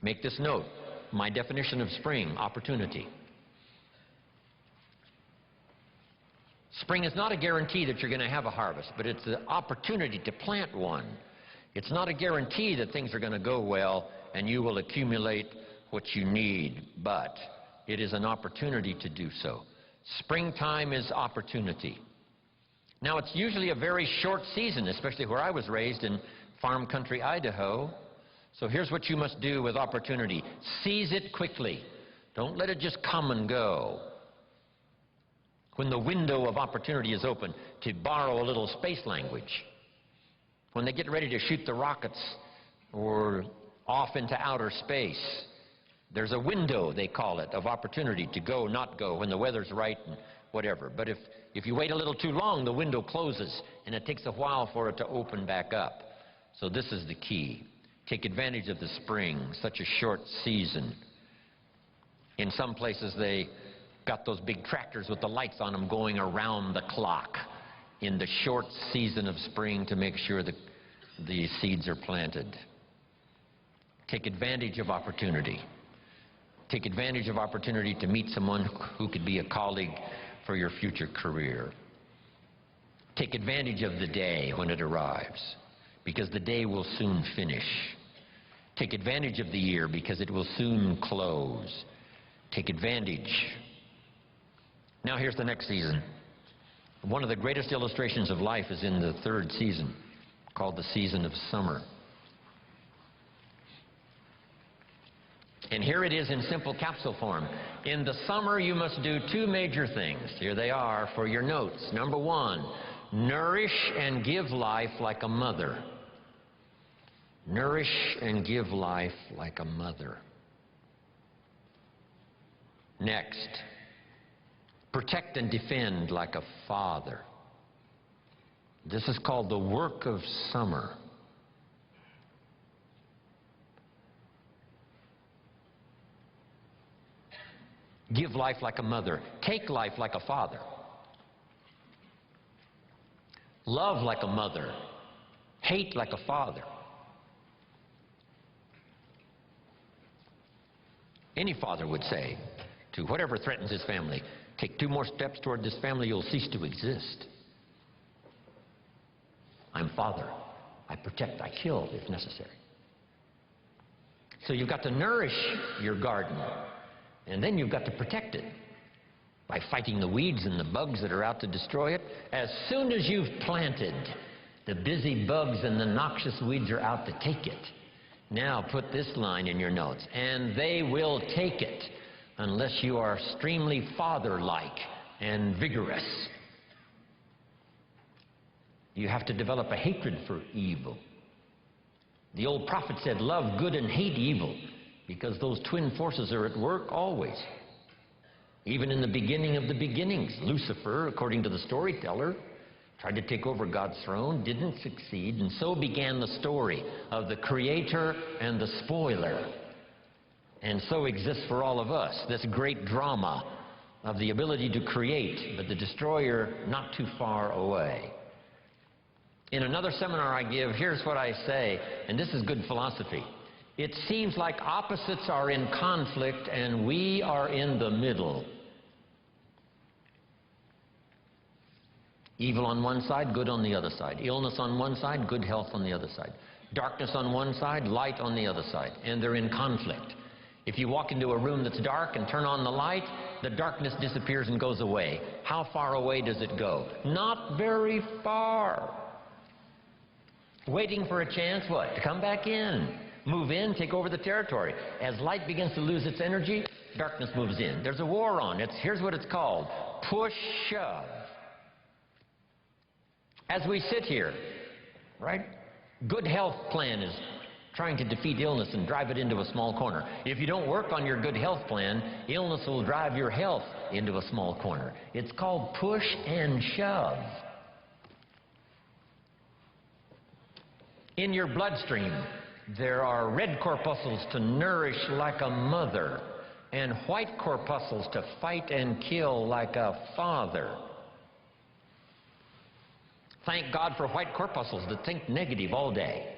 Make this note. My definition of spring: opportunity. Spring is not a guarantee that you're going to have a harvest, but it's an opportunity to plant one. It's not a guarantee that things are going to go well and you will accumulate what you need, but it is an opportunity to do so. Springtime is opportunity. Now, it's usually a very short season, especially where I was raised in farm country Idaho. So here's what you must do with opportunity. Seize it quickly. Don't let it just come and go. When the window of opportunity is open, to borrow a little space language. When they get ready to shoot the rockets or off into outer space, there's a window, they call it, of opportunity to go, not go, when the weather's right and whatever. But if you wait a little too long, the window closes, and it takes a while for it to open back up. So this is the key. Take advantage of the spring, such a short season. In some places, they got those big tractors with the lights on them going around the clock in the short season of spring to make sure that the seeds are planted. Take advantage of opportunity. Take advantage of opportunity to meet someone who could be a colleague for your future career. Take advantage of the day when it arrives, because the day will soon finish. Take advantage of the year, because it will soon close. Take advantage. Now here's the next season. One of the greatest illustrations of life is in the third season, called the season of summer. And here it is in simple capsule form. In the summer, you must do two major things. Here they are for your notes. Number one, nourish and give life like a mother. Nourish and give life like a mother. Next, protect and defend like a father. This is called the work of summer. Give life like a mother. Take life like a father. Love like a mother. Hate like a father. Any father would say to whatever threatens his family, take 2 more steps toward this family, you'll cease to exist. I'm father. I protect, I kill if necessary. So you've got to nourish your garden, and then you've got to protect it by fighting the weeds and the bugs that are out to destroy it. As soon as you've planted, the busy bugs and the noxious weeds are out to take it. Now put this line in your notes, and they will take it unless you are extremely father-like and vigorous. You have to develop a hatred for evil. The old prophet said, love good and hate evil, because those twin forces are at work always. Even in the beginning of the beginnings, Lucifer, according to the storyteller, tried to take over God's throne, didn't succeed, and so began the story of the creator and the spoiler. And so exists for all of us this great drama of the ability to create, but the destroyer not too far away. In another seminar I give, here's what I say, and this is good philosophy. It seems like opposites are in conflict and we are in the middle. Evil on one side, good on the other side. Illness on one side, good health on the other side. Darkness on one side, light on the other side. And they're in conflict. If you walk into a room that's dark and turn on the light, the darkness disappears and goes away. How far away does it go? Not very far. Waiting for a chance, what? To come back in. Move in, take over the territory. As light begins to lose its energy, darkness moves in. There's a war on. Here's what it's called. Push, shove. As we sit here, right? Good health plan is trying to defeat illness and drive it into a small corner. If you don't work on your good health plan, illness will drive your health into a small corner. It's called push and shove. In your bloodstream, there are red corpuscles to nourish like a mother and white corpuscles to fight and kill like a father. Thank God for white corpuscles that think negative all day.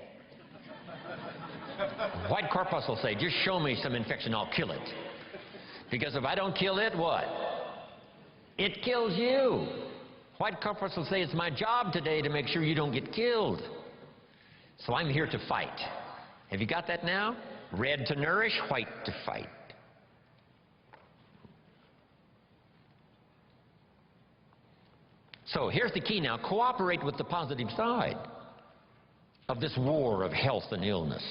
White corpuscles say, just show me some infection, I'll kill it. Because if I don't kill it, what? It kills you. White corpuscles say, it's my job today to make sure you don't get killed. So I'm here to fight. Have you got that now? Red to nourish, white to fight. So here's the key now. Cooperate with the positive side. of this war of health and illness?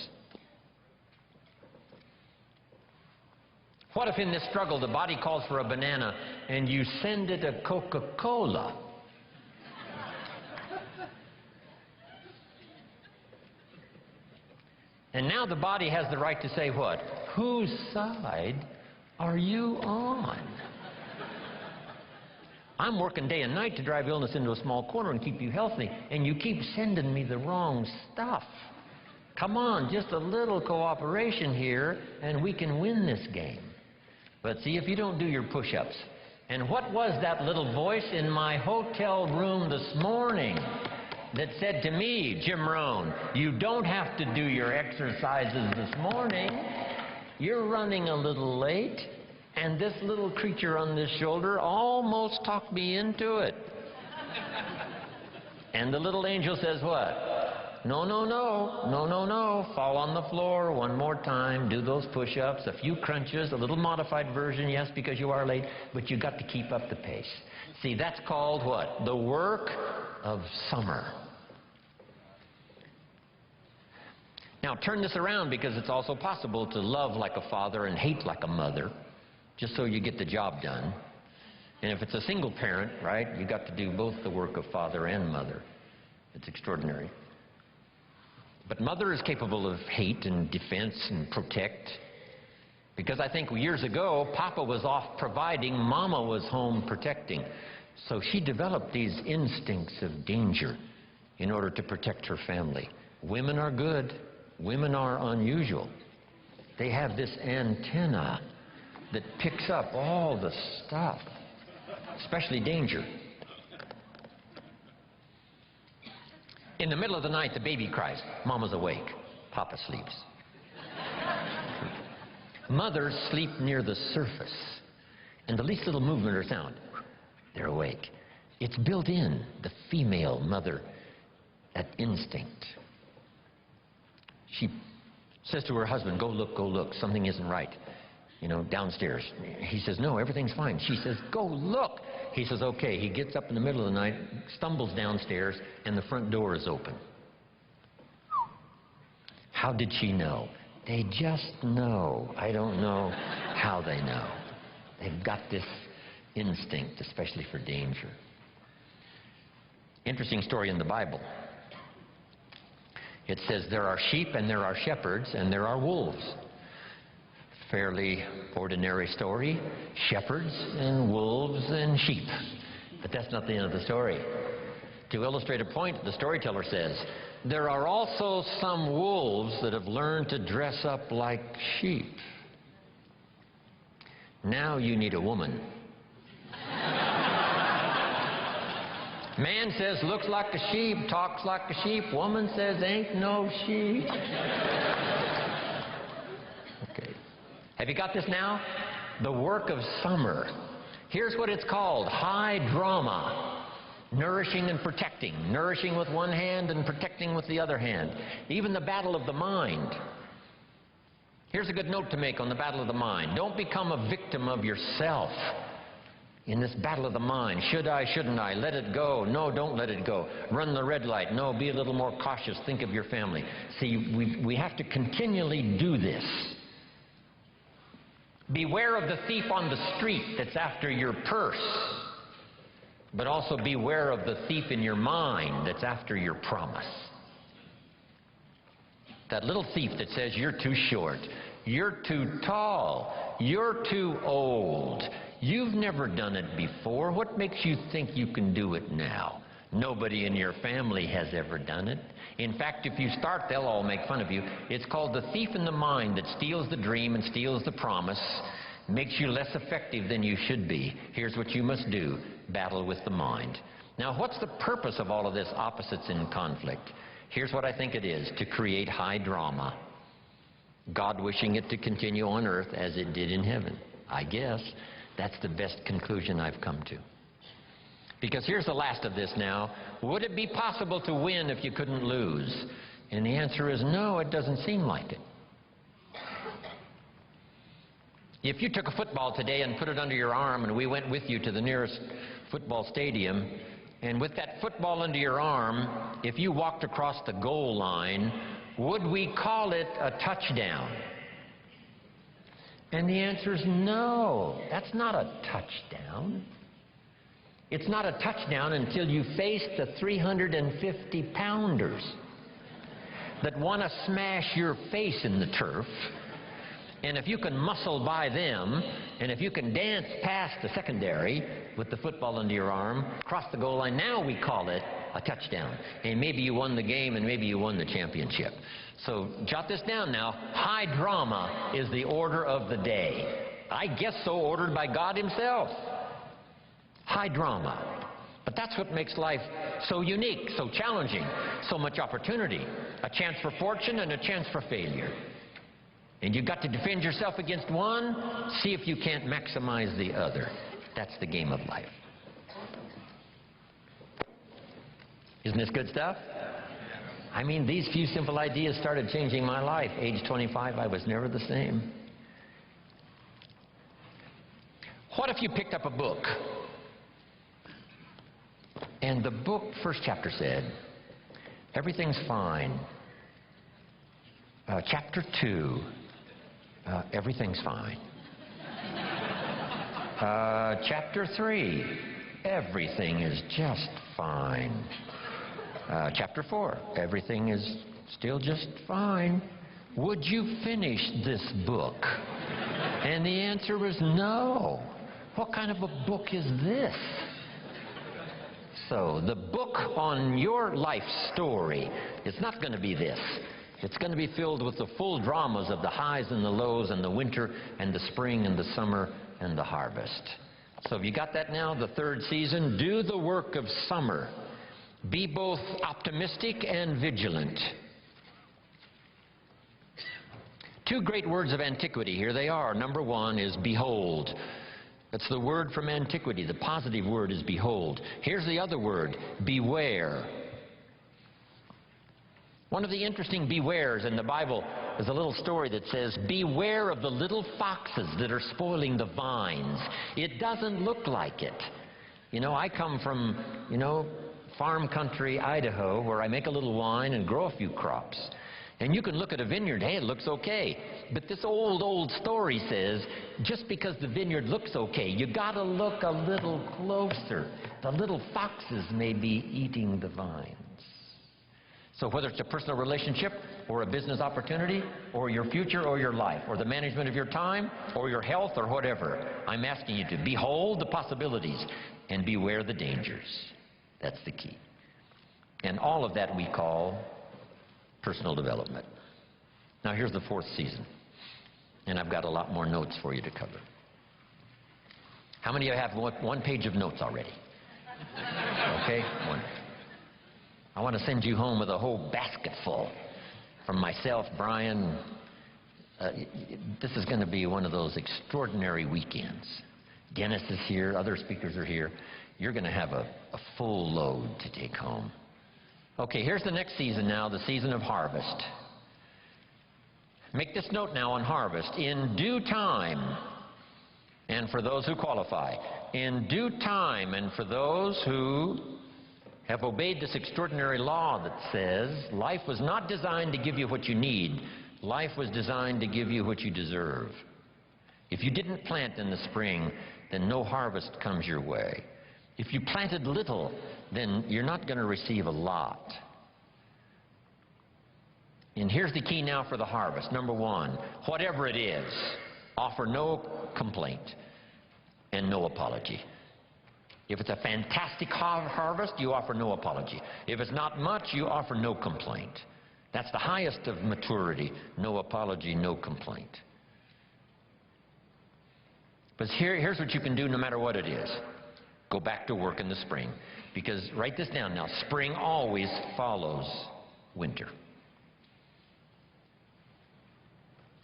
What if in this struggle the body calls for a banana and you send it a Coca-Cola? And now the body has the right to say what? Whose side are you on? I'm working day and night to drive illness into a small corner and keep you healthy, and you keep sending me the wrong stuff. Come on, just a little cooperation here, and we can win this game. But see, if you don't do your push-ups. And what was that little voice in my hotel room this morning that said to me, Jim Rohn, you don't have to do your exercises this morning. You're running a little late. And this little creature on this shoulder almost talked me into it. And the little angel says what? No, no, no, no, no, no. Fall on the floor one more time. Do those push-ups, a few crunches, a little modified version, yes, because you are late, but you got to keep up the pace. See, that's called what? The work of summer. Now turn this around, because it's also possible to love like a father and hate like a mother, just so you get the job done. And if it's a single parent, right, you got to do both the work of father and mother. It's extraordinary. But mother is capable of hate and defense and protect, because I think years ago Papa was off providing, Mama was home protecting. So she developed these instincts of danger in order to protect her family. Women are good. Women are unusual. They have this antenna that picks up all the stuff, especially danger. In the middle of the night, the baby cries. Mama's awake. Papa sleeps. Mothers sleep near the surface, and the least little movement or sound, they're awake. It's built in, the female mother, that instinct. She says to her husband, go look, something isn't right. You know, downstairs. He says, no, everything's fine. She says, go look. He says, okay. He gets up in the middle of the night, stumbles downstairs, and the front door is open. How did she know? They just know. I don't know how they know. They've got this instinct, especially for danger. Interesting story in the Bible. It says there are sheep and there are shepherds and there are wolves. Fairly ordinary story. Shepherds and wolves and sheep. But that's not the end of the story. To illustrate a point, the storyteller says, there are also some wolves that have learned to dress up like sheep. Now you need a woman. Man says, looks like a sheep, talks like a sheep. Woman says, ain't no sheep. Okay. Have you got this now? The work of summer. Here's what it's called. High drama. Nourishing and protecting. Nourishing with one hand and protecting with the other hand. Even the battle of the mind. Here's a good note to make on the battle of the mind. Don't become a victim of yourself. In this battle of the mind, should I, shouldn't I, let it go, no, don't let it go, run the red light, no, be a little more cautious, think of your family. See, we have to continually do this. Beware of the thief on the street that's after your purse, but also beware of the thief in your mind that's after your promise. That little thief that says you're too short, you're too tall, you're too old, you've never done it before. What makes you think you can do it now? Nobody in your family has ever done it. In fact, if you start, they'll all make fun of you. It's called the thief in the mind that steals the dream and steals the promise, makes you less effective than you should be. Here's what you must do. Battle with the mind. Now, what's the purpose of all of this opposites in conflict? Here's what I think it is. To create high drama. God wishing it to continue on earth as it did in heaven. I guess. That's the best conclusion I've come to. Because here's the last of this now. Would it be possible to win if you couldn't lose? And the answer is no, it doesn't seem like it. If you took a football today and put it under your arm and we went with you to the nearest football stadium and with that football under your arm, if you walked across the goal line, would we call it a touchdown? And the answer is no. That's not a touchdown. It's not a touchdown until you face the 350-pounders that want to smash your face in the turf. And if you can muscle by them, and if you can dance past the secondary with the football under your arm, cross the goal line, now we call it a touchdown. And maybe you won the game, and maybe you won the championship. So jot this down now. High drama is the order of the day. I guess so ordered by God himself. High drama. But that's what makes life so unique, so challenging, so much opportunity. A chance for fortune and a chance for failure. And you've got to defend yourself against one, see if you can't maximize the other. That's the game of life. Isn't this good stuff? I mean, these few simple ideas started changing my life. Age 25, I was never the same. What if you picked up a book? And the book, first chapter said, everything's fine. Chapter 2, everything's fine. Chapter 3, everything is just fine. Chapter 4, everything is still just fine. Would you finish this book? And the answer was no. What kind of a book is this? So the book on your life story is not going to be this. It's going to be filled with the full dramas of the highs and the lows and the winter and the spring and the summer and the harvest. So have you got that now? The third season, do the work of summer. Be both optimistic and vigilant. Two great words of antiquity. Here they are. Number one is behold. That's the word from antiquity. The positive word is behold. Here's the other word, beware. One of the interesting bewares in the Bible is a little story that says, beware of the little foxes that are spoiling the vines. It doesn't look like it. You know, I come from, farm country, Idaho, where I make a little wine and grow a few crops. And you can look at a vineyard, hey, it looks okay. But this old story says, just because the vineyard looks okay, you got to look a little closer. The little foxes may be eating the vines. So whether it's a personal relationship or a business opportunity or your future or your life or the management of your time or your health or whatever, I'm asking you to behold the possibilities and beware the dangers. That's the key. And all of that we call personal development. Now here's the fourth season. And I've got a lot more notes for you to cover. How many of you have one page of notes already? Okay, one. I want to send you home with a whole basket full. From myself, Brian, this is going to be one of those extraordinary weekends. Dennis is here, other speakers are here. You're going to have a full load to take home. Okay, here's the next season now, the season of harvest. Make this note now on harvest. In due time, and for those who qualify, in due time, and for those who have obeyed this extraordinary law that says life was not designed to give you what you need. Life was designed to give you what you deserve. If you didn't plant in the spring, then no harvest comes your way. If you planted little, then you're not going to receive a lot. And here's the key now for the harvest. Number one, whatever it is, offer no complaint and no apology. If it's a fantastic harvest, you offer no apology. If it's not much, you offer no complaint. That's the highest of maturity. No apology, no complaint. But here's what you can do no matter what it is. Go back to work in the spring. Because, write this down now, spring always follows winter.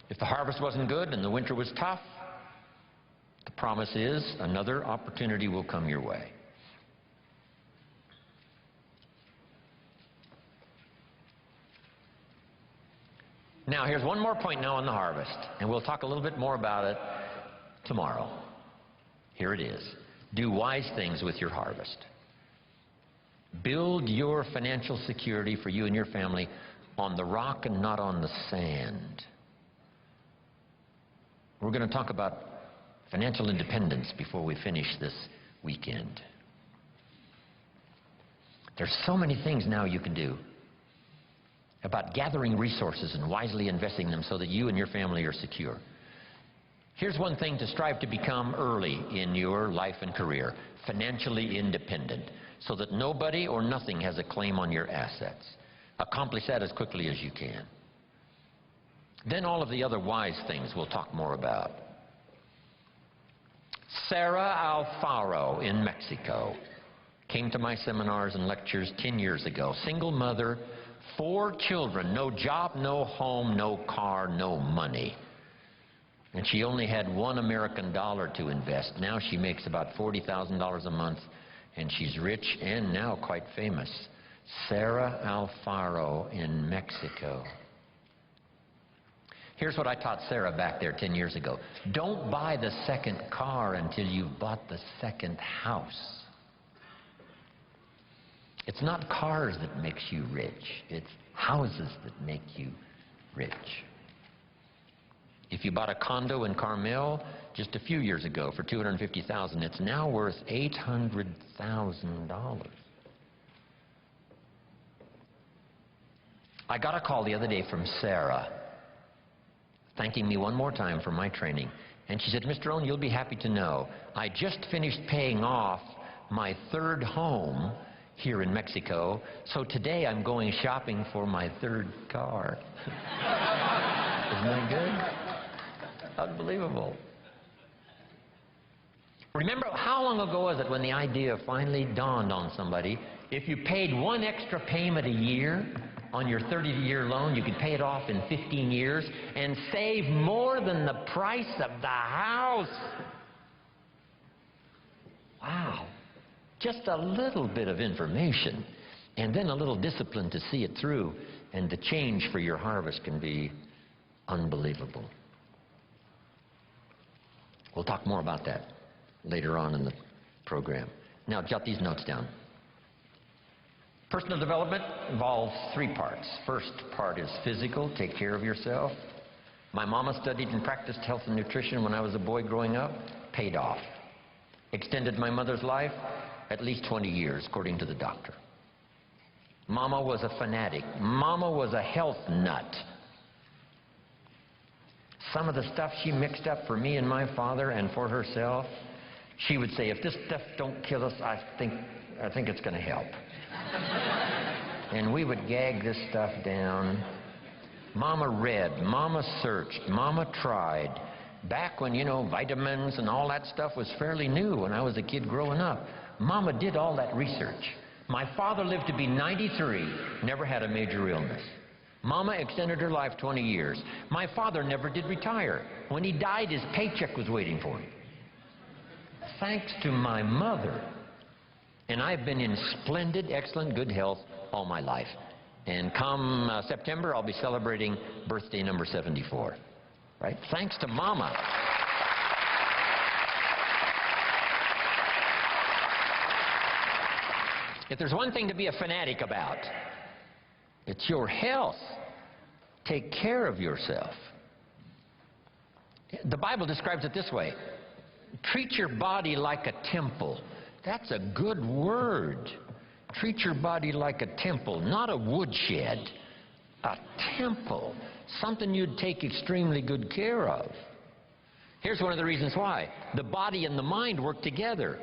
If the harvest wasn't good and the winter was tough, the promise is another opportunity will come your way. Now, here's one more point now on the harvest, and we'll talk a little bit more about it tomorrow. Here it is. Do wise things with your harvest. Build your financial security for you and your family on the rock and not on the sand. We're going to talk about financial independence before we finish this weekend. There's so many things now you can do about gathering resources and wisely investing them so that you and your family are secure. Here's one thing to strive to become early in your life and career: financially independent, so that nobody or nothing has a claim on your assets. Accomplish that as quickly as you can. Then all of the other wise things we'll talk more about. Sarah Alfaro in Mexico came to my seminars and lectures 10 years ago. Single mother, 4 children, no job, no home, no car, no money. And she only had $1 American to invest. Now she makes about $40,000 a month, and she's rich and now quite famous. Sarah Alfaro in Mexico. Here's what I taught Sarah back there 10 years ago. Don't buy the second car until you've bought the second house. It's not cars that makes you rich. It's houses that make you rich. If you bought a condo in Carmel just a few years ago for $250,000, it's now worth $800,000. I got a call the other day from Sarah, thanking me one more time for my training. And she said, Mr. Rohn, you'll be happy to know, I just finished paying off my 3rd home here in Mexico, so today I'm going shopping for my 3rd car. Isn't that good? Unbelievable. Remember, how long ago was it when the idea finally dawned on somebody, if you paid 1 extra payment a year on your 30-year loan, you could pay it off in 15 years and save more than the price of the house. Wow. Just a little bit of information and then a little discipline to see it through, and the change for your harvest can be unbelievable. We'll talk more about that later on in the program. Now, jot these notes down. Personal development involves 3 parts. First part is physical, take care of yourself. My mama studied and practiced health and nutrition when I was a boy growing up, paid off. Extended my mother's life at least 20 years, according to the doctor. Mama was a fanatic. Mama was a health nut. Some of the stuff she mixed up for me and my father and for herself, she would say, if this stuff don't kill us, I think it's going to help. And we would gag this stuff down. Mama read, Mama searched, Mama tried. Back when, vitamins and all that stuff was fairly new when I was a kid growing up. Mama did all that research. My father lived to be 93, never had a major illness. Mama extended her life 20 years. My father never did retire. When he died, his paycheck was waiting for him. Thanks to my mother. And I've been in splendid, excellent, good health all my life. And come September, I'll be celebrating birthday number 74. Right? Thanks to Mama. If there's one thing to be a fanatic about, it's your health. Take care of yourself. The Bible describes it this way. Treat your body like a temple. That's a good word. Treat your body like a temple, not a woodshed. A temple. Something you'd take extremely good care of. Here's one of the reasons why. The body and the mind work together.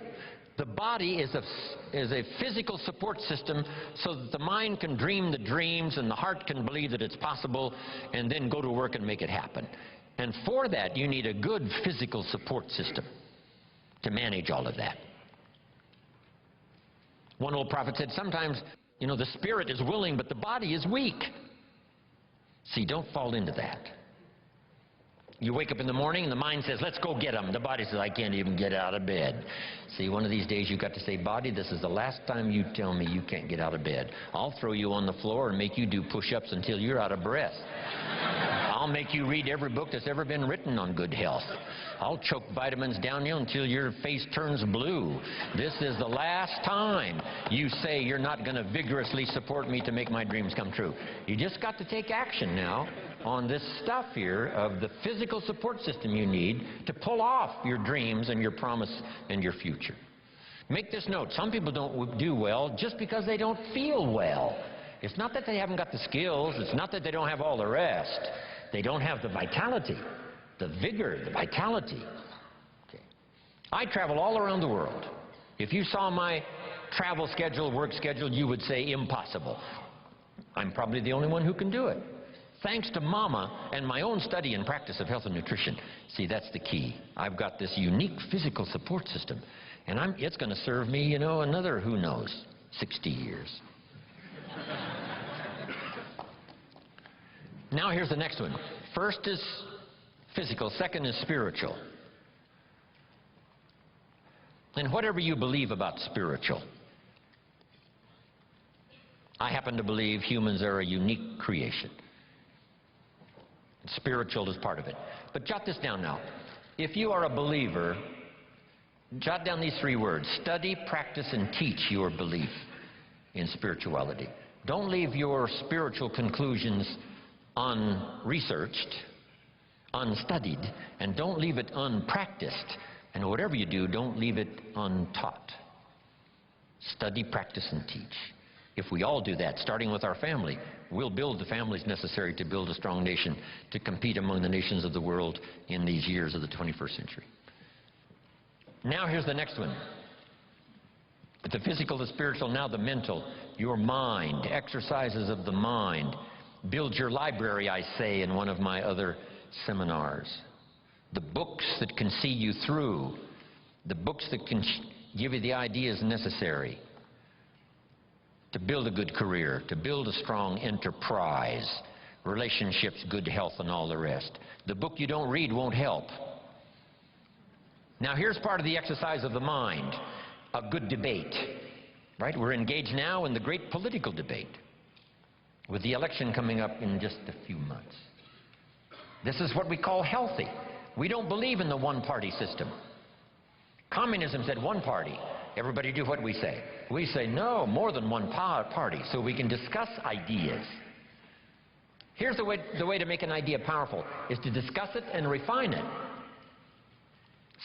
The body is a physical support system so that the mind can dream the dreams and the heart can believe that it's possible and then go to work and make it happen. And for that, you need a good physical support system to manage all of that. One old prophet said, sometimes, the spirit is willing, but the body is weak. See, don't fall into that. You wake up in the morning and the mind says, let's go get them. The body says, I can't even get out of bed. See, one of these days you've got to say, body, this is the last time you tell me you can't get out of bed. I'll throw you on the floor and make you do push-ups until you're out of breath. I'll make you read every book that's ever been written on good health. I'll choke vitamins down you until your face turns blue. This is the last time you say you're not going to vigorously support me to make my dreams come true. You just got to take action now on this stuff here of the physical support system you need to pull off your dreams and your promise and your future. Make this note. Some people don't do well just because they don't feel well. It's not that they haven't got the skills. It's not that they don't have all the rest. They don't have the vitality, the vigor, the vitality. Okay. I travel all around the world. If you saw my travel schedule, work schedule, you would say impossible. I'm probably the only one who can do it. Thanks to Mama and my own study and practice of health and nutrition. See, that's the key. I've got this unique physical support system. And it's going to serve me, you know, another, who knows, 60 years. Now here's the next one. First is physical, second is spiritual. And whatever you believe about spiritual, I happen to believe humans are a unique creation. Spiritual is part of it. But jot this down now. If you are a believer, jot down these 3 words: study, practice, and teach your belief in spirituality. Don't leave your spiritual conclusions unresearched, unstudied, and don't leave it unpracticed. And whatever you do, don't leave it untaught. Study, practice, and teach. If we all do that, starting with our family, we'll build the families necessary to build a strong nation to compete among the nations of the world in these years of the 21st century. Now here's the next one. The physical, the spiritual, now the mental. Your mind, exercises of the mind. Build your library, I say in one of my other seminars. The books that can see you through. The books that can give you the ideas necessary to build a good career, to build a strong enterprise, relationships, good health, and all the rest. The book you don't read won't help. Now here's part of the exercise of the mind, a good debate, right? We're engaged now in the great political debate with the election coming up in just a few months. This is what we call healthy. We don't believe in the one-party system. Communism said one party. Everybody do what we say. We say no, more than one party, so we can discuss ideas. Here's the way to make an idea powerful, is to discuss it and refine it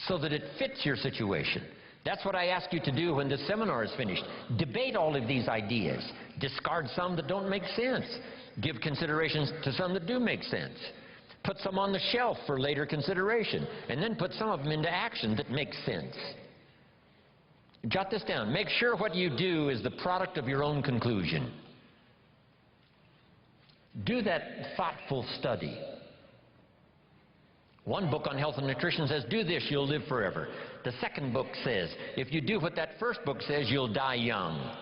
so that it fits your situation. That's what I ask you to do when this seminar is finished. Debate all of these ideas. Discard some that don't make sense. Give considerations to some that do make sense. Put some on the shelf for later consideration. And then put some of them into action that make sense. Jot this down. Make sure what you do is the product of your own conclusion. Do that thoughtful study. One book on health and nutrition says, do this, you'll live forever. The second book says, if you do what that first book says, you'll die young.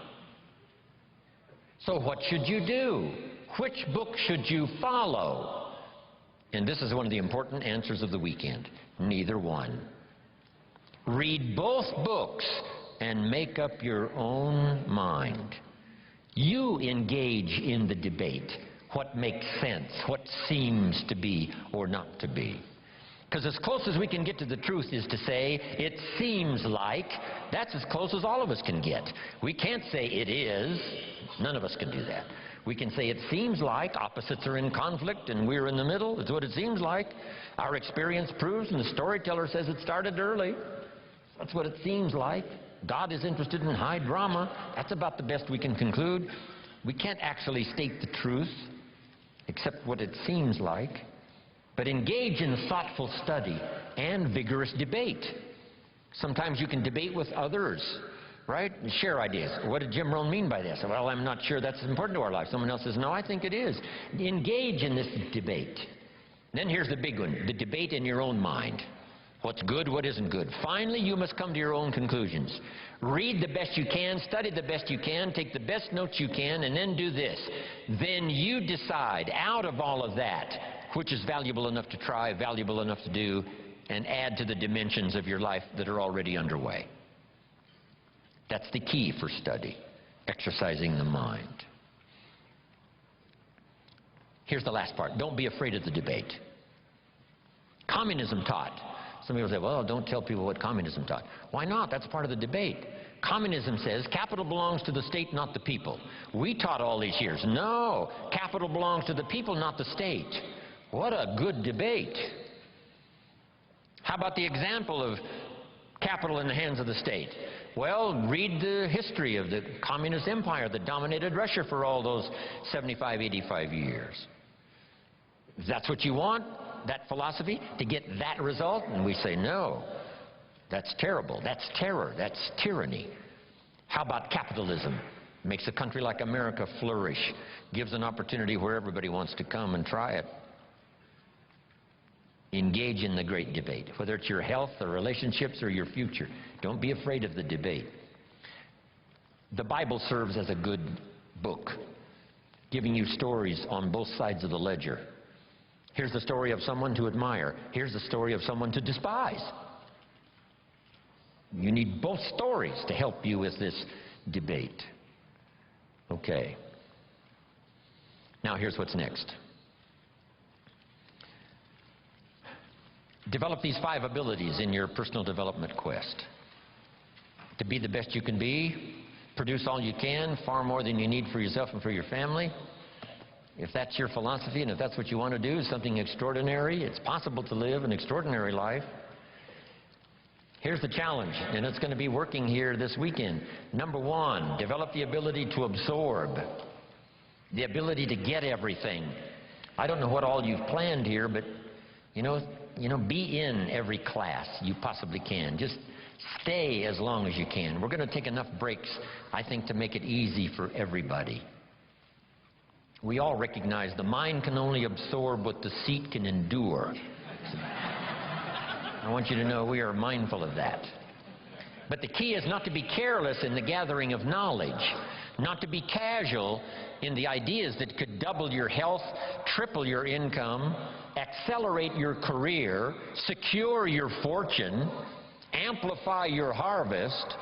So what should you do? Which book should you follow? And this is one of the important answers of the weekend. Neither one. Read both books and make up your own mind. You engage in the debate. What makes sense? What seems to be or not to be? Because as close as we can get to the truth is to say, it seems like. That's as close as all of us can get. We can't say it is. None of us can do that. We can say it seems like. Opposites are in conflict and we're in the middle. It's what it seems like. Our experience proves, and the storyteller says it started early. That's what it seems like. God is interested in high drama. That's about the best we can conclude. We can't actually state the truth, except what it seems like. But engage in thoughtful study and vigorous debate. Sometimes you can debate with others, right? And share ideas. What did Jim Rohn mean by this? Well, I'm not sure that's important to our life. Someone else says, no, I think it is. Engage in this debate. Then here's the big one, the debate in your own mind. What's good, what isn't good. Finally, you must come to your own conclusions. Read the best you can, study the best you can, take the best notes you can, and then do this. Then you decide, out of all of that, which is valuable enough to try, valuable enough to do, and add to the dimensions of your life that are already underway. That's the key for study, exercising the mind. Here's the last part. Don't be afraid of the debate. Communism taught. Some people say, well, don't tell people what communism taught. Why not? That's part of the debate. Communism says capital belongs to the state, not the people. We taught all these years, no, capital belongs to the people, not the state. What a good debate. How about the example of capital in the hands of the state? Well, read the history of the communist empire that dominated Russia for all those 75, 85 years. If that's what you want, that philosophy, to get that result? And we say, no, that's terrible, that's terror, that's tyranny. How about capitalism? Makes a country like America flourish, gives an opportunity where everybody wants to come and try it. Engage in the great debate, whether it's your health or relationships or your future. Don't be afraid of the debate. The Bible serves as a good book, giving you stories on both sides of the ledger. Here's the story of someone to admire. Here's the story of someone to despise. You need both stories to help you with this debate. Okay. Now here's what's next. Develop these 5 abilities in your personal development quest. To be the best you can be, produce all you can, far more than you need for yourself and for your family. If that's your philosophy and if that's what you want to do, something extraordinary, it's possible to live an extraordinary life. Here's the challenge, and it's going to be working here this weekend. Number 1, develop the ability to absorb, the ability to get everything. I don't know what all you've planned here, but you know, be in every class you possibly can. Just stay as long as you can. We're going to take enough breaks, I think, to make it easy for everybody. We all recognize the mind can only absorb what the seat can endure. I want you to know we are mindful of that. But the key is not to be careless in the gathering of knowledge, not to be casual in the ideas that could double your health, triple your income, accelerate your career, secure your fortune, amplify your harvest.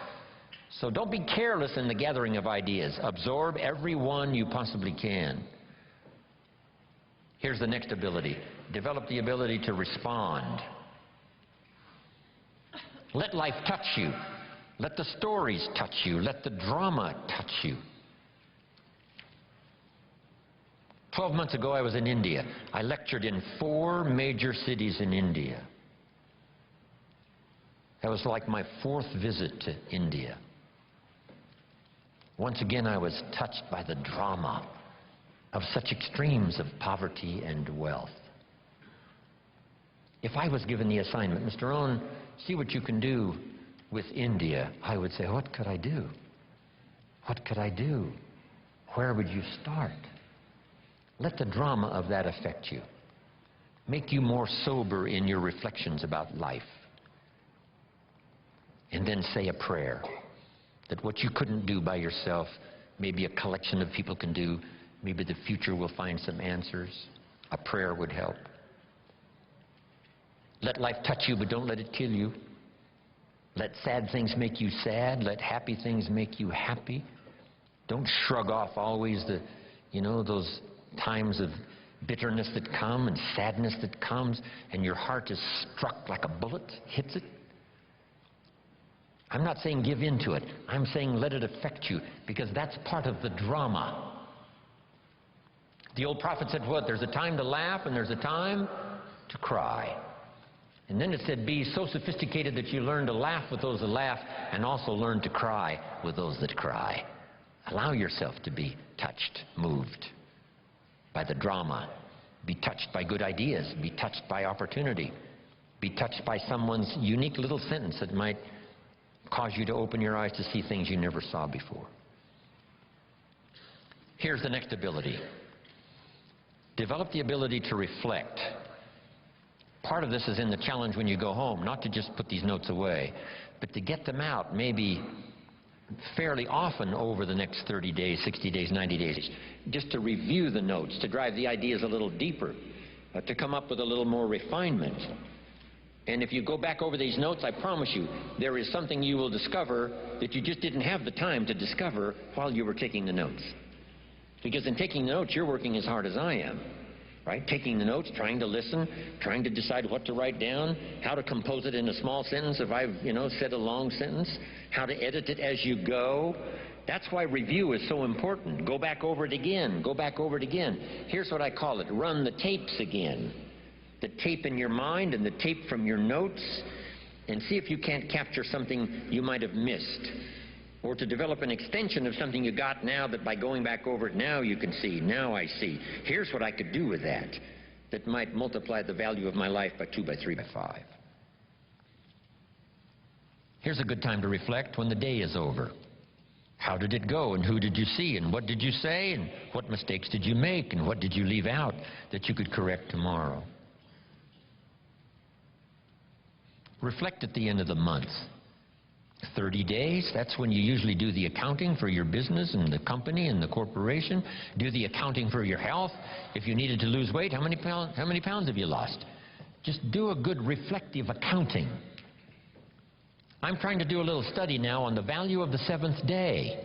So don't be careless in the gathering of ideas. Absorb every one you possibly can. Here's the next ability. Develop the ability to respond. Let life touch you. Let the stories touch you. Let the drama touch you. 12 months ago, I was in India. I lectured in 4 major cities in India. That was like my 4th visit to India. Once again, I was touched by the drama of such extremes of poverty and wealth. If I was given the assignment, Mr. Rohn, see what you can do with India, I would say, what could I do? What could I do? Where would you start? Let the drama of that affect you. Make you more sober in your reflections about life. And then say a prayer that what you couldn't do by yourself, maybe a collection of people can do. Maybe the future will find some answers. A prayer would help. Let life touch you, but don't let it kill you. Let sad things make you sad. Let happy things make you happy. Don't shrug off always the, those times of bitterness that come and sadness that comes, and your heart is struck like a bullet, hits it. I'm not saying give in to it. I'm saying let it affect you, because that's part of the drama. The old prophet said what? There's a time to laugh and there's a time to cry. And then it said, be so sophisticated that you learn to laugh with those that laugh and also learn to cry with those that cry. Allow yourself to be touched, moved by the drama. Be touched by good ideas. Be touched by opportunity. Be touched by someone's unique little sentence that might cause you to open your eyes to see things you never saw before. Here's the next ability. Develop the ability to reflect. Part of this is in the challenge when you go home, not to just put these notes away, but to get them out maybe fairly often over the next 30 days, 60 days, 90 days, just to review the notes, to drive the ideas a little deeper, to come up with a little more refinement. And if you go back over these notes, I promise you, there is something you will discover that you just didn't have the time to discover while you were taking the notes. Because in taking the notes, you're working as hard as I am. right? Taking the notes, trying to listen, trying to decide what to write down, how to compose it in a small sentence if I've, said a long sentence, how to edit it as you go. That's why review is so important. Go back over it again. Go back over it again. Here's what I call it. Run the tapes again. The tape in your mind and the tape from your notes, and see if you can't capture something you might have missed, or to develop an extension of something you got now that by going back over it now you can see, now I see. Here's what I could do with that might multiply the value of my life by 2, by 3, by 5. Here's a good time to reflect when the day is over. How did it go, and who did you see, and what did you say, and what mistakes did you make, and what did you leave out that you could correct tomorrow? Reflect at the end of the month. 30 days, that's when you usually do the accounting for your business and the company and the corporation. Do the accounting for your health. If you needed to lose weight, how many pounds have you lost? Just do a good reflective accounting. I'm trying to do a little study now on the value of the seventh day.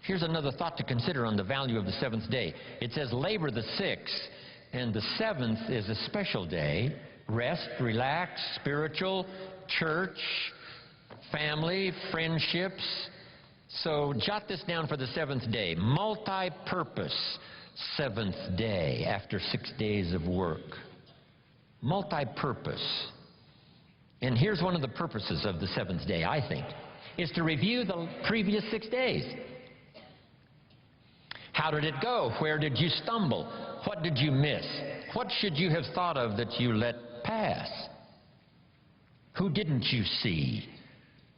Here's another thought to consider on the value of the seventh day. It says labor the sixth, and the seventh is a special day. Rest, relax, spiritual, church, family, friendships. So jot this down for the seventh day. Multi-purpose seventh day after 6 days of work. Multi-purpose. And here's one of the purposes of the seventh day, I think, is to review the previous 6 days. How did it go? Where did you stumble? What did you miss? What should you have thought of that you let pass? Who didn't you see?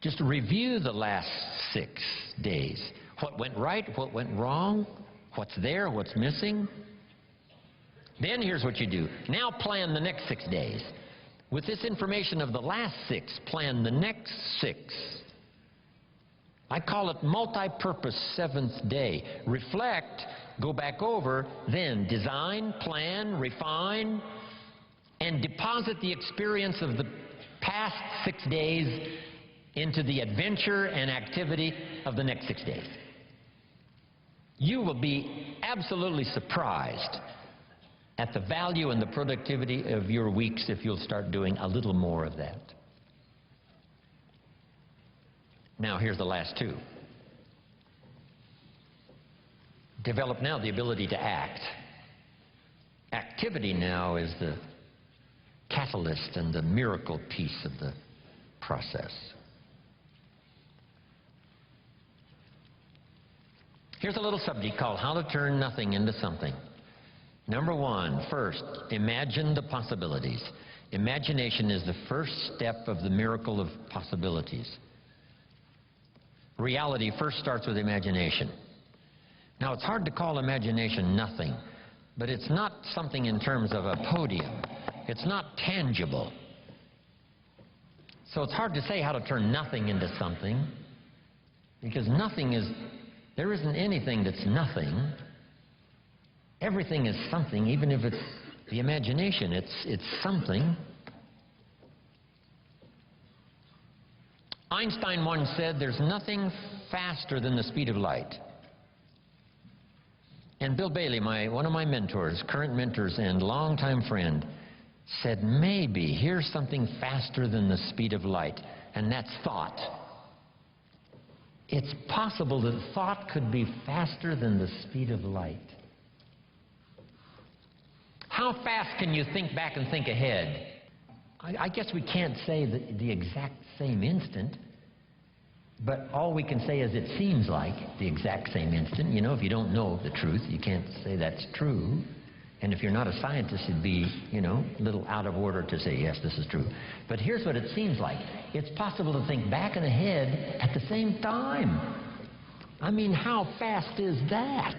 Just review the last 6 days. What went right? What went wrong? What's there? What's missing? Then here's what you do. Now plan the next 6 days. With this information of the last 6, plan the next 6. I call it multi-purpose seventh day. Reflect, go back over, then design, plan, refine, and deposit the experience of the past 6 days into the adventure and activity of the next 6 days. You will be absolutely surprised at the value and the productivity of your weeks if you'll start doing a little more of that. Now here's the last 2. Develop now the ability to act. Activity now is the catalyst and the miracle piece of the process. Here's a little subject called How to Turn Nothing into Something. Number 1, first, imagine the possibilities. Imagination is the first step of the miracle of possibilities. Reality first starts with imagination. Now, it's hard to call imagination nothing, but it's not something in terms of a podium. It's not tangible. So it's hard to say how to turn nothing into something, because nothing is, there isn't anything that's nothing. Everything is something, even if it's the imagination, it's something. Einstein once said, there's nothing faster than the speed of light. And Bill Bailey, one of my mentors, current mentors and longtime friend, said, maybe here's something faster than the speed of light, and that's thought. It's possible that thought could be faster than the speed of light. How fast can you think back and think ahead? I guess we can't say the exact same instant, but all we can say is it seems like the exact same instant. You know, if you don't know the truth, you can't say that's true. And if you're not a scientist, it'd be, a little out of order to say, yes, this is true. But here's what it seems like. It's possible to think back and ahead at the same time. I mean, how fast is that?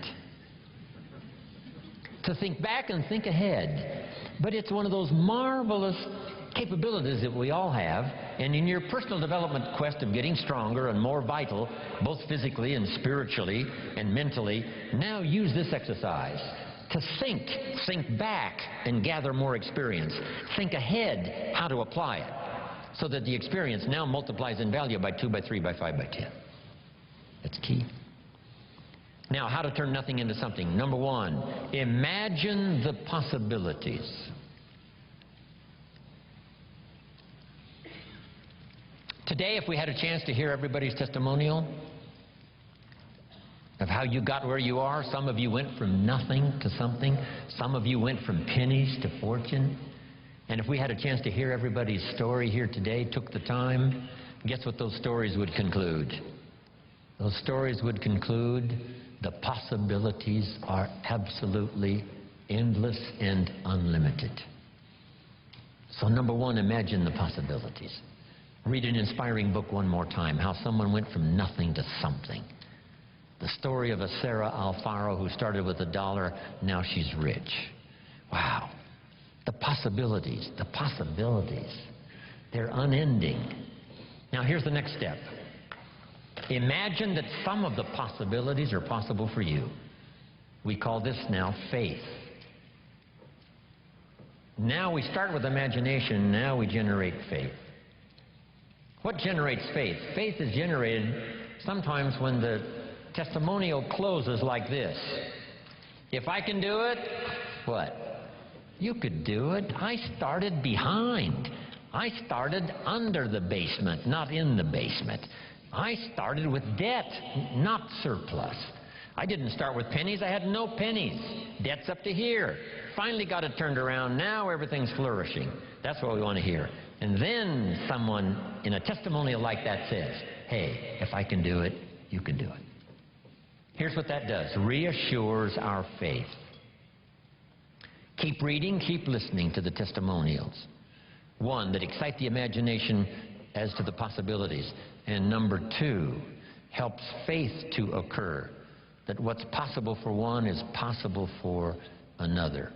To think back and think ahead. But it's one of those marvelous capabilities that we all have, and in your personal development quest of getting stronger and more vital, both physically and spiritually and mentally, now use this exercise to think back and gather more experience. Think ahead how to apply it, so that the experience now multiplies in value by 2, by 3, by 5, by 10. That's key. Now, how to turn nothing into something. Number one, imagine the possibilities. Today, if we had a chance to hear everybody's testimonial of how you got where you are, some of you went from nothing to something, some of you went from pennies to fortune, and if we had a chance to hear everybody's story here today, took the time, guess what those stories would conclude? Those stories would conclude the possibilities are absolutely endless and unlimited. So number one, imagine the possibilities. Read an inspiring book one more time, how someone went from nothing to something. The story of a Sarah Alfaro who started with $1, now she's rich. Wow. The possibilities, they're unending. Now here's the next step. Imagine that some of the possibilities are possible for you. We call this now faith. Now we start with imagination, now we generate faith. What generates faith? Faith is generated sometimes when the testimonial closes like this. If I can do it, what? You could do it. I started behind. I started under the basement, not in the basement. I started with debt, not surplus. I didn't start with pennies. I had no pennies. Debt's up to here. Finally got it turned around. Now everything's flourishing. That's what we want to hear. And then someone in a testimonial like that says, hey, if I can do it, you can do it. Here's what that does. Reassures our faith. Keep reading, keep listening to the testimonials. One, that excite the imagination as to the possibilities. And number two, helps faith to occur. That what's possible for one is possible for another.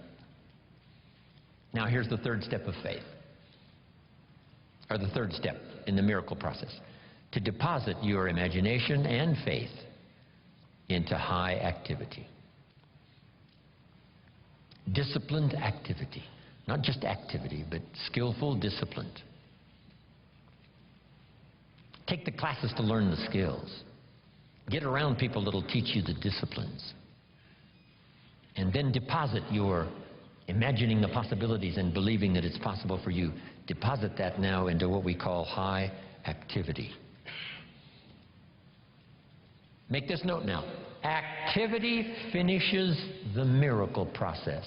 Now here's the third step of faith. Or the third step in the miracle process. To deposit your imagination and faith into high activity. Disciplined activity. Not just activity, but skillful, disciplined. Take the classes to learn the skills. Get around people that'll teach you the disciplines. And then deposit your imagining the possibilities and believing that it's possible for you. Deposit that now into what we call high activity. Make this note now. Activity finishes the miracle process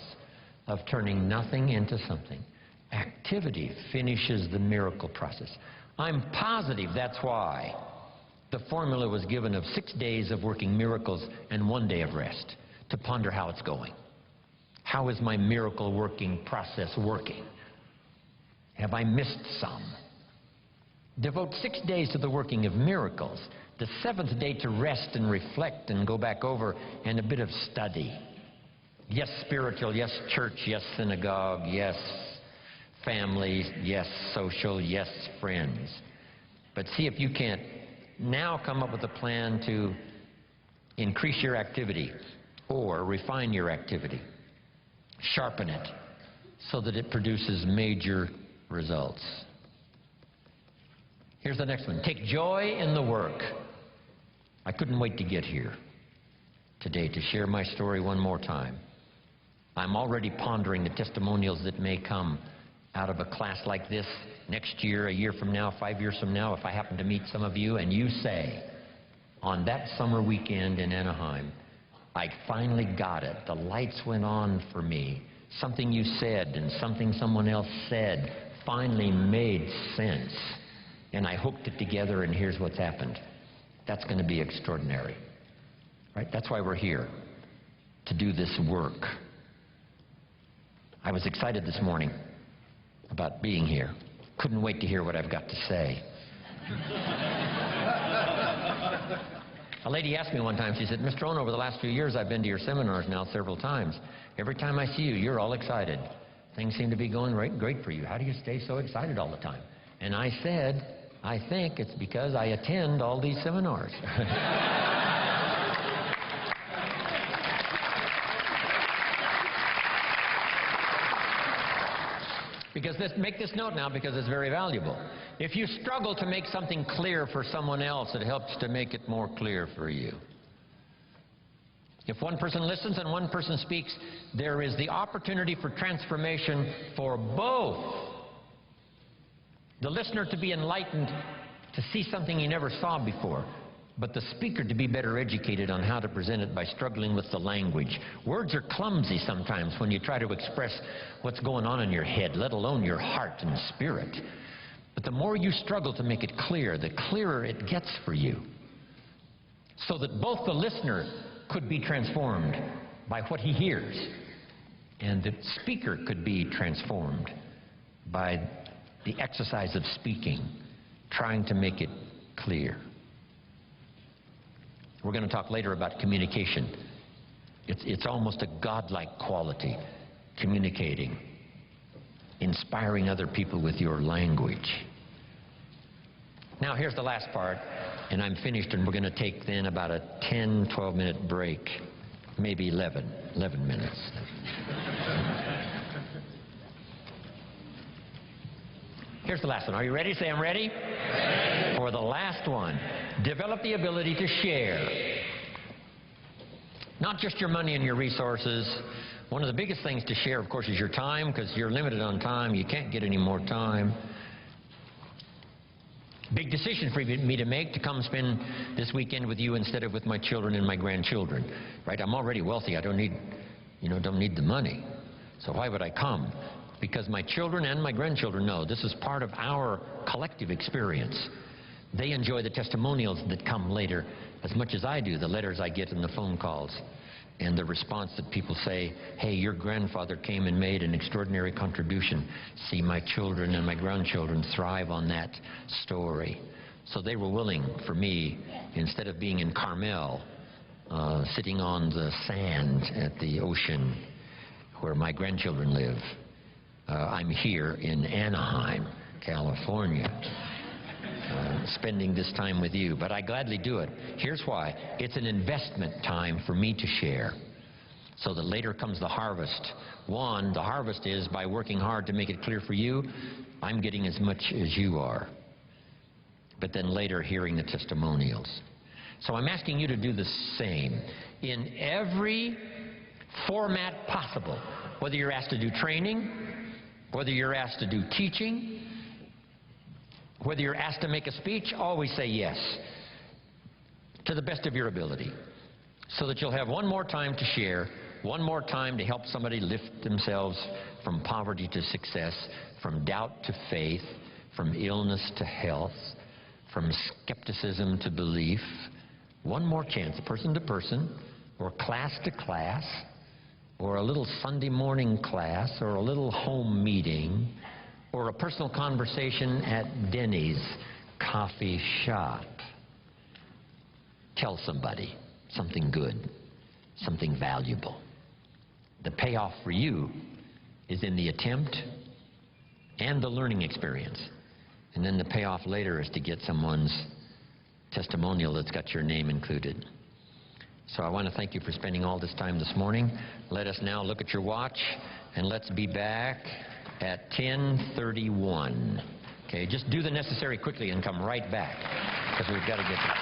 of turning nothing into something. Activity finishes the miracle process. I'm positive that's why the formula was given of 6 days of working miracles and 1 day of rest, to ponder how it's going. How is my miracle working process working? Have I missed some? Devote 6 days to the working of miracles. The 7th day to rest and reflect and go back over, and a bit of study. Yes, spiritual, yes, church, yes, synagogue, yes, family, yes, social, yes, friends. But see if you can't now come up with a plan to increase your activity or refine your activity. Sharpen it so that it produces major results. Here's the next one. Take joy in the work. I couldn't wait to get here today to share my story one more time. I'm already pondering the testimonials that may come out of a class like this next year, a year from now, 5 years from now, if I happen to meet some of you and you say, on that summer weekend in Anaheim, I finally got it. The lights went on for me. Something you said and something someone else said finally made sense. And I hooked it together, and here's what's happened. That's going to be extraordinary. Right? That's why we're here, to do this work. I was excited this morning about being here. Couldn't wait to hear what I've got to say. A lady asked me one time, she said, Mr. Rohn, over the last few years I've been to your seminars now several times. Every time I see you, you're all excited. Things seem to be going great for you. How do you stay so excited all the time? And I said, I think it's because I attend all these seminars. Because make this note now, because it's very valuable. If you struggle to make something clear for someone else, it helps to make it more clear for you. If one person listens and one person speaks, there is the opportunity for transformation for both. The listener to be enlightened, to see something he never saw before, but the speaker to be better educated on how to present it by struggling with the language. Words are clumsy sometimes when you try to express what's going on in your head, let alone your heart and spirit. But the more you struggle to make it clear, the clearer it gets for you. So that both the listener could be transformed by what he hears, and the speaker could be transformed by the exercise of speaking, trying to make it clear. We're going to talk later about communication. It's almost a godlike quality, communicating, inspiring other people with your language. Now here's the last part, and I'm finished, and we're going to take then about a 10, 12-minute break, maybe 11 minutes. Here's the last one. Are you ready? Say, I'm ready. For the last one, develop the ability to share. Not just your money and your resources. One of the biggest things to share, of course, is your time, because you're limited on time. You can't get any more time. Big decision for me to make, to come spend this weekend with you instead of with my children and my grandchildren. Right? I'm already wealthy. I don't need the money. So why would I come? Because my children and my grandchildren know this is part of our collective experience. They enjoy the testimonials that come later as much as I do, the letters I get and the phone calls, and the response that people say, hey, your grandfather came and made an extraordinary contribution. See, my children and my grandchildren thrive on that story. So they were willing for me, instead of being in Carmel, sitting on the sand at the ocean where my grandchildren live, I'm here in Anaheim, California, spending this time with you. But I gladly do it. Here's why. It's an investment time for me to share, so that later comes the harvest. One, the harvest is by working hard to make it clear for you, I'm getting as much as you are. But then later, hearing the testimonials. So I'm asking you to do the same in every format possible, whether you're asked to do training, whether you're asked to do teaching, whether you're asked to make a speech, always say yes, to the best of your ability, so that you'll have one more time to share, one more time to help somebody lift themselves from poverty to success, from doubt to faith, from illness to health, from skepticism to belief. One more chance, person to person, or class to class, or a little Sunday morning class, or a little home meeting, or a personal conversation at Denny's coffee shop. Tell somebody something good, something valuable. The payoff for you is in the attempt and the learning experience. And then the payoff later is to get someone's testimonial that's got your name included. So I want to thank you for spending all this time this morning. Let us now look at your watch, and let's be back at 10:31. Okay, just do the necessary quickly and come right back, because we've got to get to it.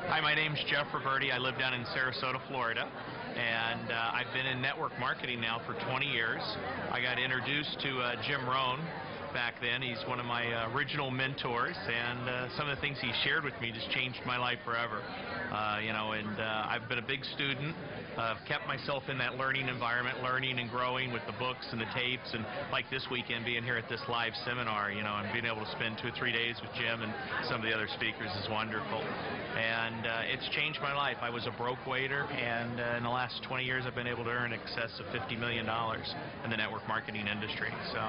Hi, my name's Jeff Roberti. I live down in Sarasota, Florida, and I've been in network marketing now for 20 years. I got introduced to Jim Rohn back then. He's one of my original mentors, and some of the things he shared with me just changed my life forever. I've been a big student. I've kept myself in that learning environment, learning and growing with the books and the tapes, and like this weekend being here at this live seminar, and being able to spend 2 or 3 days with Jim and some of the other speakers is wonderful. And it's changed my life. I was a broke waiter, and in the last 20 years I've been able to earn in excess of $50 million in the network marketing industry. So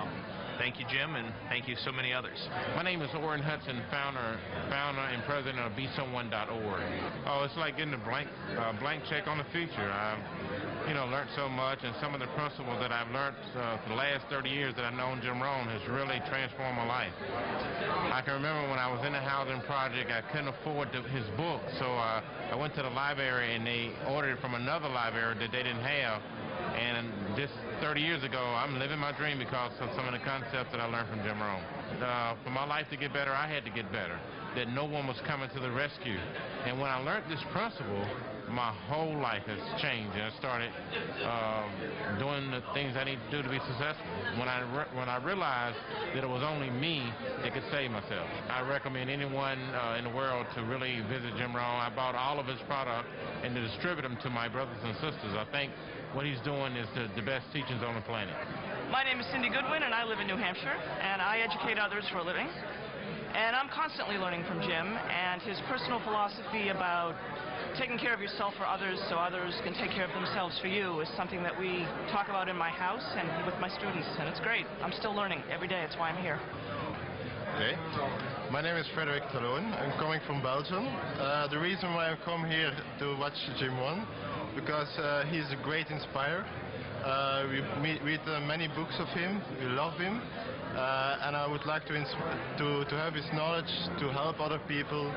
thank you, Jim. him, and thank you so many others. My name is Orrin Hudson, founder and president of BeSomeone.org. Oh, it's like getting a blank check on the future. I've learned so much, and some of the principles that I've learned for the last 30 years that I've known Jim Rohn has really transformed my life. I can remember when I was in the housing project, I couldn't afford his book, so I went to the library and they ordered it from another library that they didn't have. And just 30 years ago, I'm living my dream because of some of the concepts that I learned from Jim Rohn. For my life to get better, I had to get better, that no one was coming to the rescue. And when I learned this principle, my whole life has changed, and I started doing the things I need to do to be successful. When I realized that it was only me that could save myself. I recommend anyone in the world to really visit Jim Rohn. I bought all of his product and to distribute them to my brothers and sisters. I think what he's doing is the best teachings on the planet. My name is Cindy Goodwin, and I live in New Hampshire, and I educate others for a living. And I'm constantly learning from Jim, and his personal philosophy about taking care of yourself for others so others can take care of themselves for you is something that we talk about in my house and with my students, and it's great. I'm still learning every day. It's why I'm here. Okay. My name is Frederick Talon. I'm coming from Belgium. The reason why I come here to watch Jim Rohn, because he's a great inspirer. We read many books of him. We love him. And I would like to have his knowledge to help other people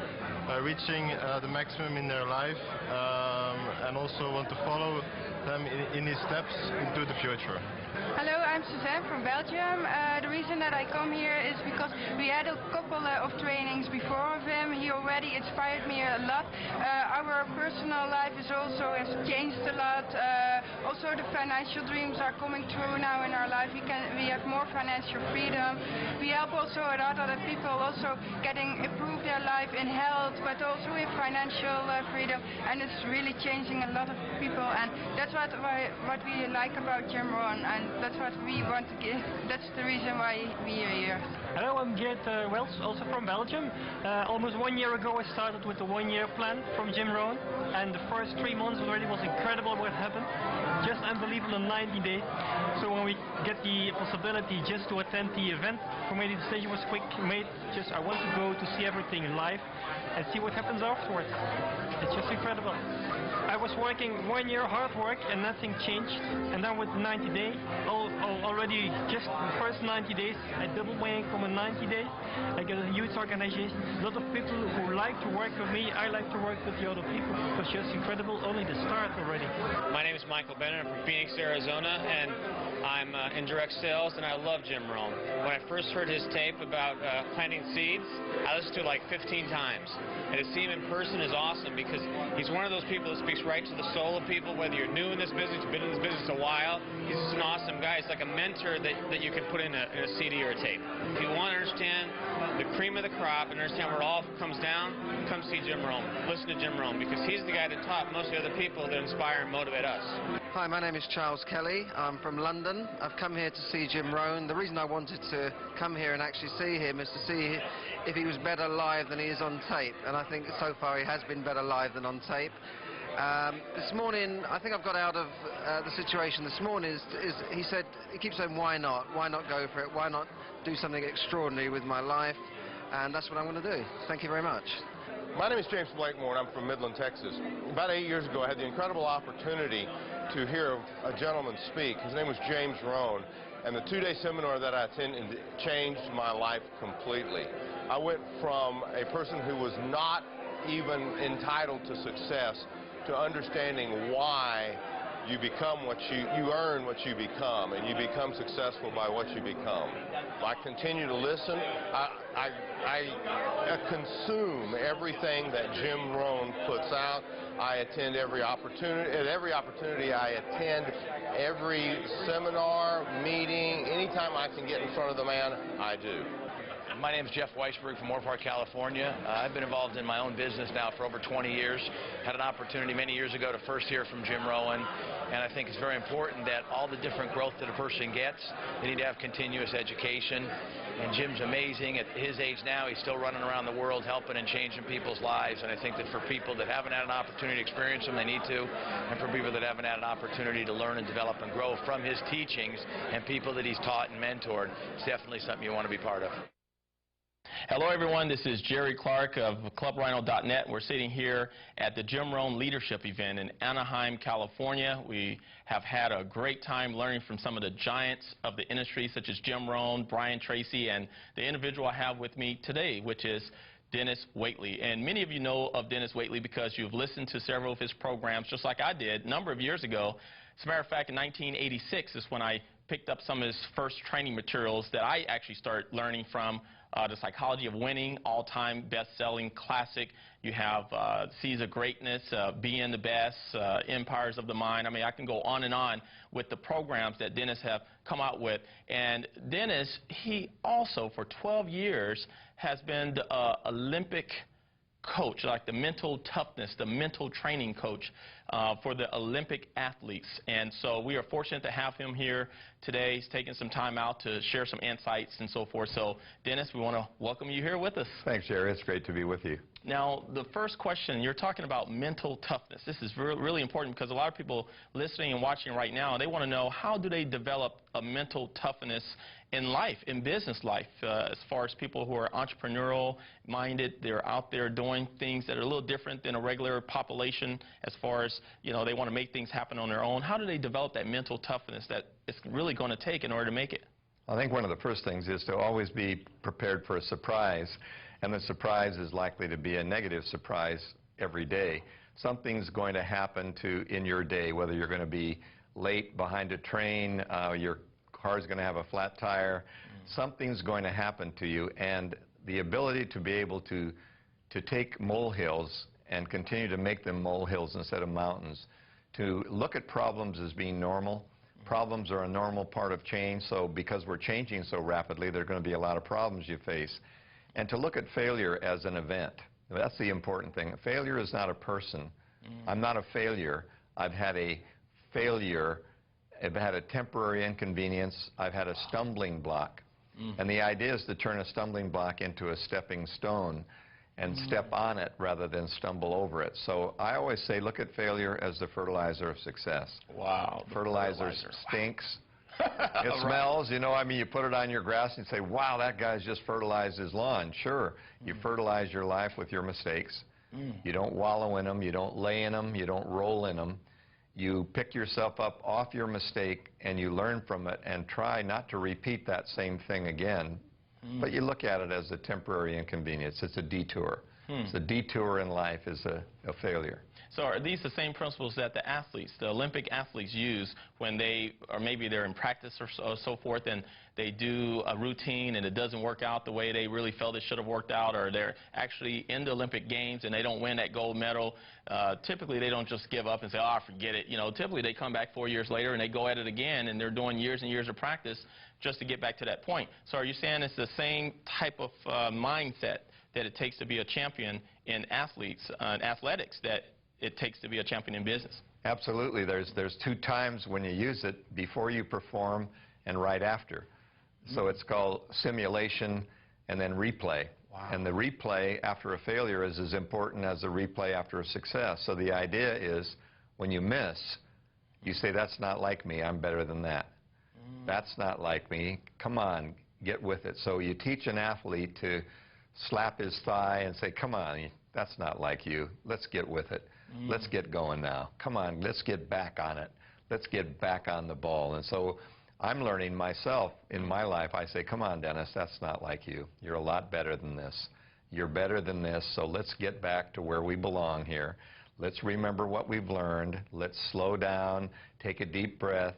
reaching the maximum in their life, and also want to follow them in his steps into the future. Hello, I'm Suzanne from Belgium. The reason that I come here is because we had a couple of trainings before of him. He already inspired me a lot. Our personal life has changed a lot. Also the financial dreams are coming true now in our life. We have more financial freedom. We help also a lot of other people also improve their life in health, but also in financial freedom, and it's really changing a lot of people, and that's what we like about Jim Rohn, and that's what we want to give. That's the reason why we are here. Hello, I'm Geert Wels, also from Belgium. Almost 1 year ago I started with the 1-year plan from Jim Rohn, and the first 3 months already was incredible what happened. Just unbelievable in 90 days. So when we get the possibility just to attend the event, for me the decision was quick made. I want to go to see everything live and see what happens afterwards. It's just incredible. I was working 1 year hard work and nothing changed, and then with 90 days, already just the first 90 days, I doubled my income in 90 days. I get a huge organization, a lot of people who like to work with me. I like to work with the other people. It was just incredible, only the start already. My name is Michael Bennett. I'm from Phoenix, Arizona, and I'm in direct sales, and I love Jim Rohn. When I first heard his tape about planting seeds, I listened to it like 15 times. And to see him in person is awesome because he's one of those people that speaks right to the soul of people, whether you're new in this business, you've been in this business a while. He's just an awesome guy. He's like a mentor that you can put in a CD or a tape. If you want to understand the cream of the crop and understand where it all comes down, come see Jim Rohn. Listen to Jim Rohn because he's the guy that taught most of the other people that inspire and motivate us. Hi, my name is Charles Kelly. I'm from London. I've come here to see Jim Rohn. The reason I wanted to come here and actually see him is to see if he was better live than he is on tape. And I think so far he has been better live than on tape. This morning, I think I've got out of the situation this morning is he said, he keeps saying, why not? Why not go for it? Why not do something extraordinary with my life? And that's what I'm going to do. Thank you very much. My name is James Blakemore, and I'm from Midland, Texas. About 8 years ago, I had the incredible opportunity to hear a gentleman speak. His name was James Rohn, and the 2-day seminar that I attended changed my life completely. I went from a person who was not even entitled to success to understanding why you become what you earn what you become, and you become successful by what you become. I continue to listen. I consume everything that Jim Rohn puts out. I attend every opportunity. At every opportunity I attend, every seminar, meeting, anytime I can get in front of the man, I do. My name is Jeff Weisberg from Moore Park, California. I've been involved in my own business now for over 20 years. Had an opportunity many years ago to first hear from Jim Rohn, and I think it's very important that all the different growth that a person gets, they need to have continuous education. And Jim's amazing. At his age now, he's still running around the world helping and changing people's lives. And I think that for people that haven't had an opportunity to experience them, they need to. And for people that haven't had an opportunity to learn and develop and grow from his teachings and people that he's taught and mentored, it's definitely something you want to be part of. Hello everyone, this is Jerry Clark of ClubRhino.net. We're sitting here at the Jim Rohn Leadership event in Anaheim, California. We have had a great time learning from some of the giants of the industry such as Jim Rohn, Brian Tracy, and the individual I have with me today, which is Dennis Waitley. And many of you know of Dennis Waitley because you've listened to several of his programs just like I did a number of years ago. As a matter of fact, in 1986 is when I picked up some of his first training materials that I actually started learning from. The Psychology of Winning, all-time best-selling classic. You have Seeds of Greatness, Being the Best, Empires of the Mind. I mean, I can go on and on with the programs that Dennis have come out with. And Dennis, he also, for 12 years, has been the Olympic coach, like the mental toughness, the mental training coach for the Olympic athletes. And so we are fortunate to have him here today. He's taking some time out to share some insights and so forth. So, Dennis, we want to welcome you here with us. Thanks, Jerry. It's great to be with you. Now, the first question, you're talking about mental toughness. This is really important because a lot of people listening and watching right now, they want to know how do they develop a mental toughness in life, in business life, as far as people who are entrepreneurial minded. They're out there doing things that are a little different than a regular population as far as, you know, they want to make things happen on their own. How do they develop that mental toughness that it's really going to take in order to make it? I think one of the first things is to always be prepared for a surprise, and the surprise is likely to be a negative surprise every day. Something's going to happen in your day, whether you're going to be late behind a train, your car's going to have a flat tire, something's going to happen to you, and the ability to be able to take molehills and continue to make them molehills instead of mountains, to look at problems as being normal. Problems are a normal part of change, so because we're changing so rapidly, there are going to be a lot of problems you face. And to look at failure as an event. That's the important thing. Failure is not a person. I'm not a failure. I've had a failure. I've had a temporary inconvenience. I've had a stumbling block. And the idea is to turn a stumbling block into a stepping stone and step on it rather than stumble over it. So I always say look at failure as the fertilizer of success. Wow. Fertilizer stinks. It smells, you know, I mean, you put it on your grass and say, wow, that guy's just fertilized his lawn. Sure, you fertilize your life with your mistakes. You don't wallow in them, you don't lay in them, you don't roll in them. You pick yourself up off your mistake and you learn from it and try not to repeat that same thing again. But you look at it as a temporary inconvenience. It's a detour. It's a detour in life is a failure. So are these the same principles that the athletes, the Olympic athletes use when they, or maybe they're in practice or so forth, and they do a routine and it doesn't work out the way they really felt it should have worked out, or they're actually in the Olympic Games and they don't win that gold medal? Typically they don't just give up and say, oh, forget it. You know, typically they come back 4 years later and they go at it again, and they're doing years and years of practice just to get back to that point. So are you saying it's the same type of mindset that it takes to be a champion in athletics that it takes to be a champion in business? Absolutely. There's two times when you use it, before you perform and right after. So it's called simulation and then replay. Wow. And the replay after a failure is as important as the replay after a success. So the idea is when you miss, you say, that's not like me, I'm better than that. That's not like me, come on, get with it. So you teach an athlete to slap his thigh and say, come on, that's not like you, let's get with it. Let's get going now. Come on, let's get back on it. Let's get back on the ball. And so I'm learning myself in my life. I say, come on, Dennis, that's not like you. You're a lot better than this. You're better than this, so let's get back to where we belong here. Let's remember what we've learned. Let's slow down, take a deep breath,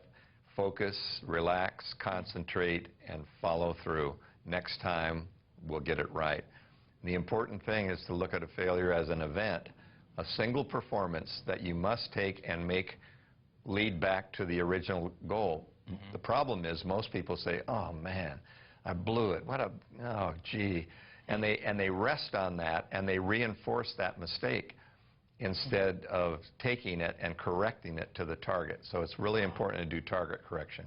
focus, relax, concentrate, and follow through. Next time, we'll get it right. The important thing is to look at a failure as an event, a single performance that you must take and make lead back to the original goal. The problem is most people say, oh man, I blew it. Oh, gee. And they rest on that, and they reinforce that mistake instead of taking it and correcting it to the target. So it's really important to do target correction.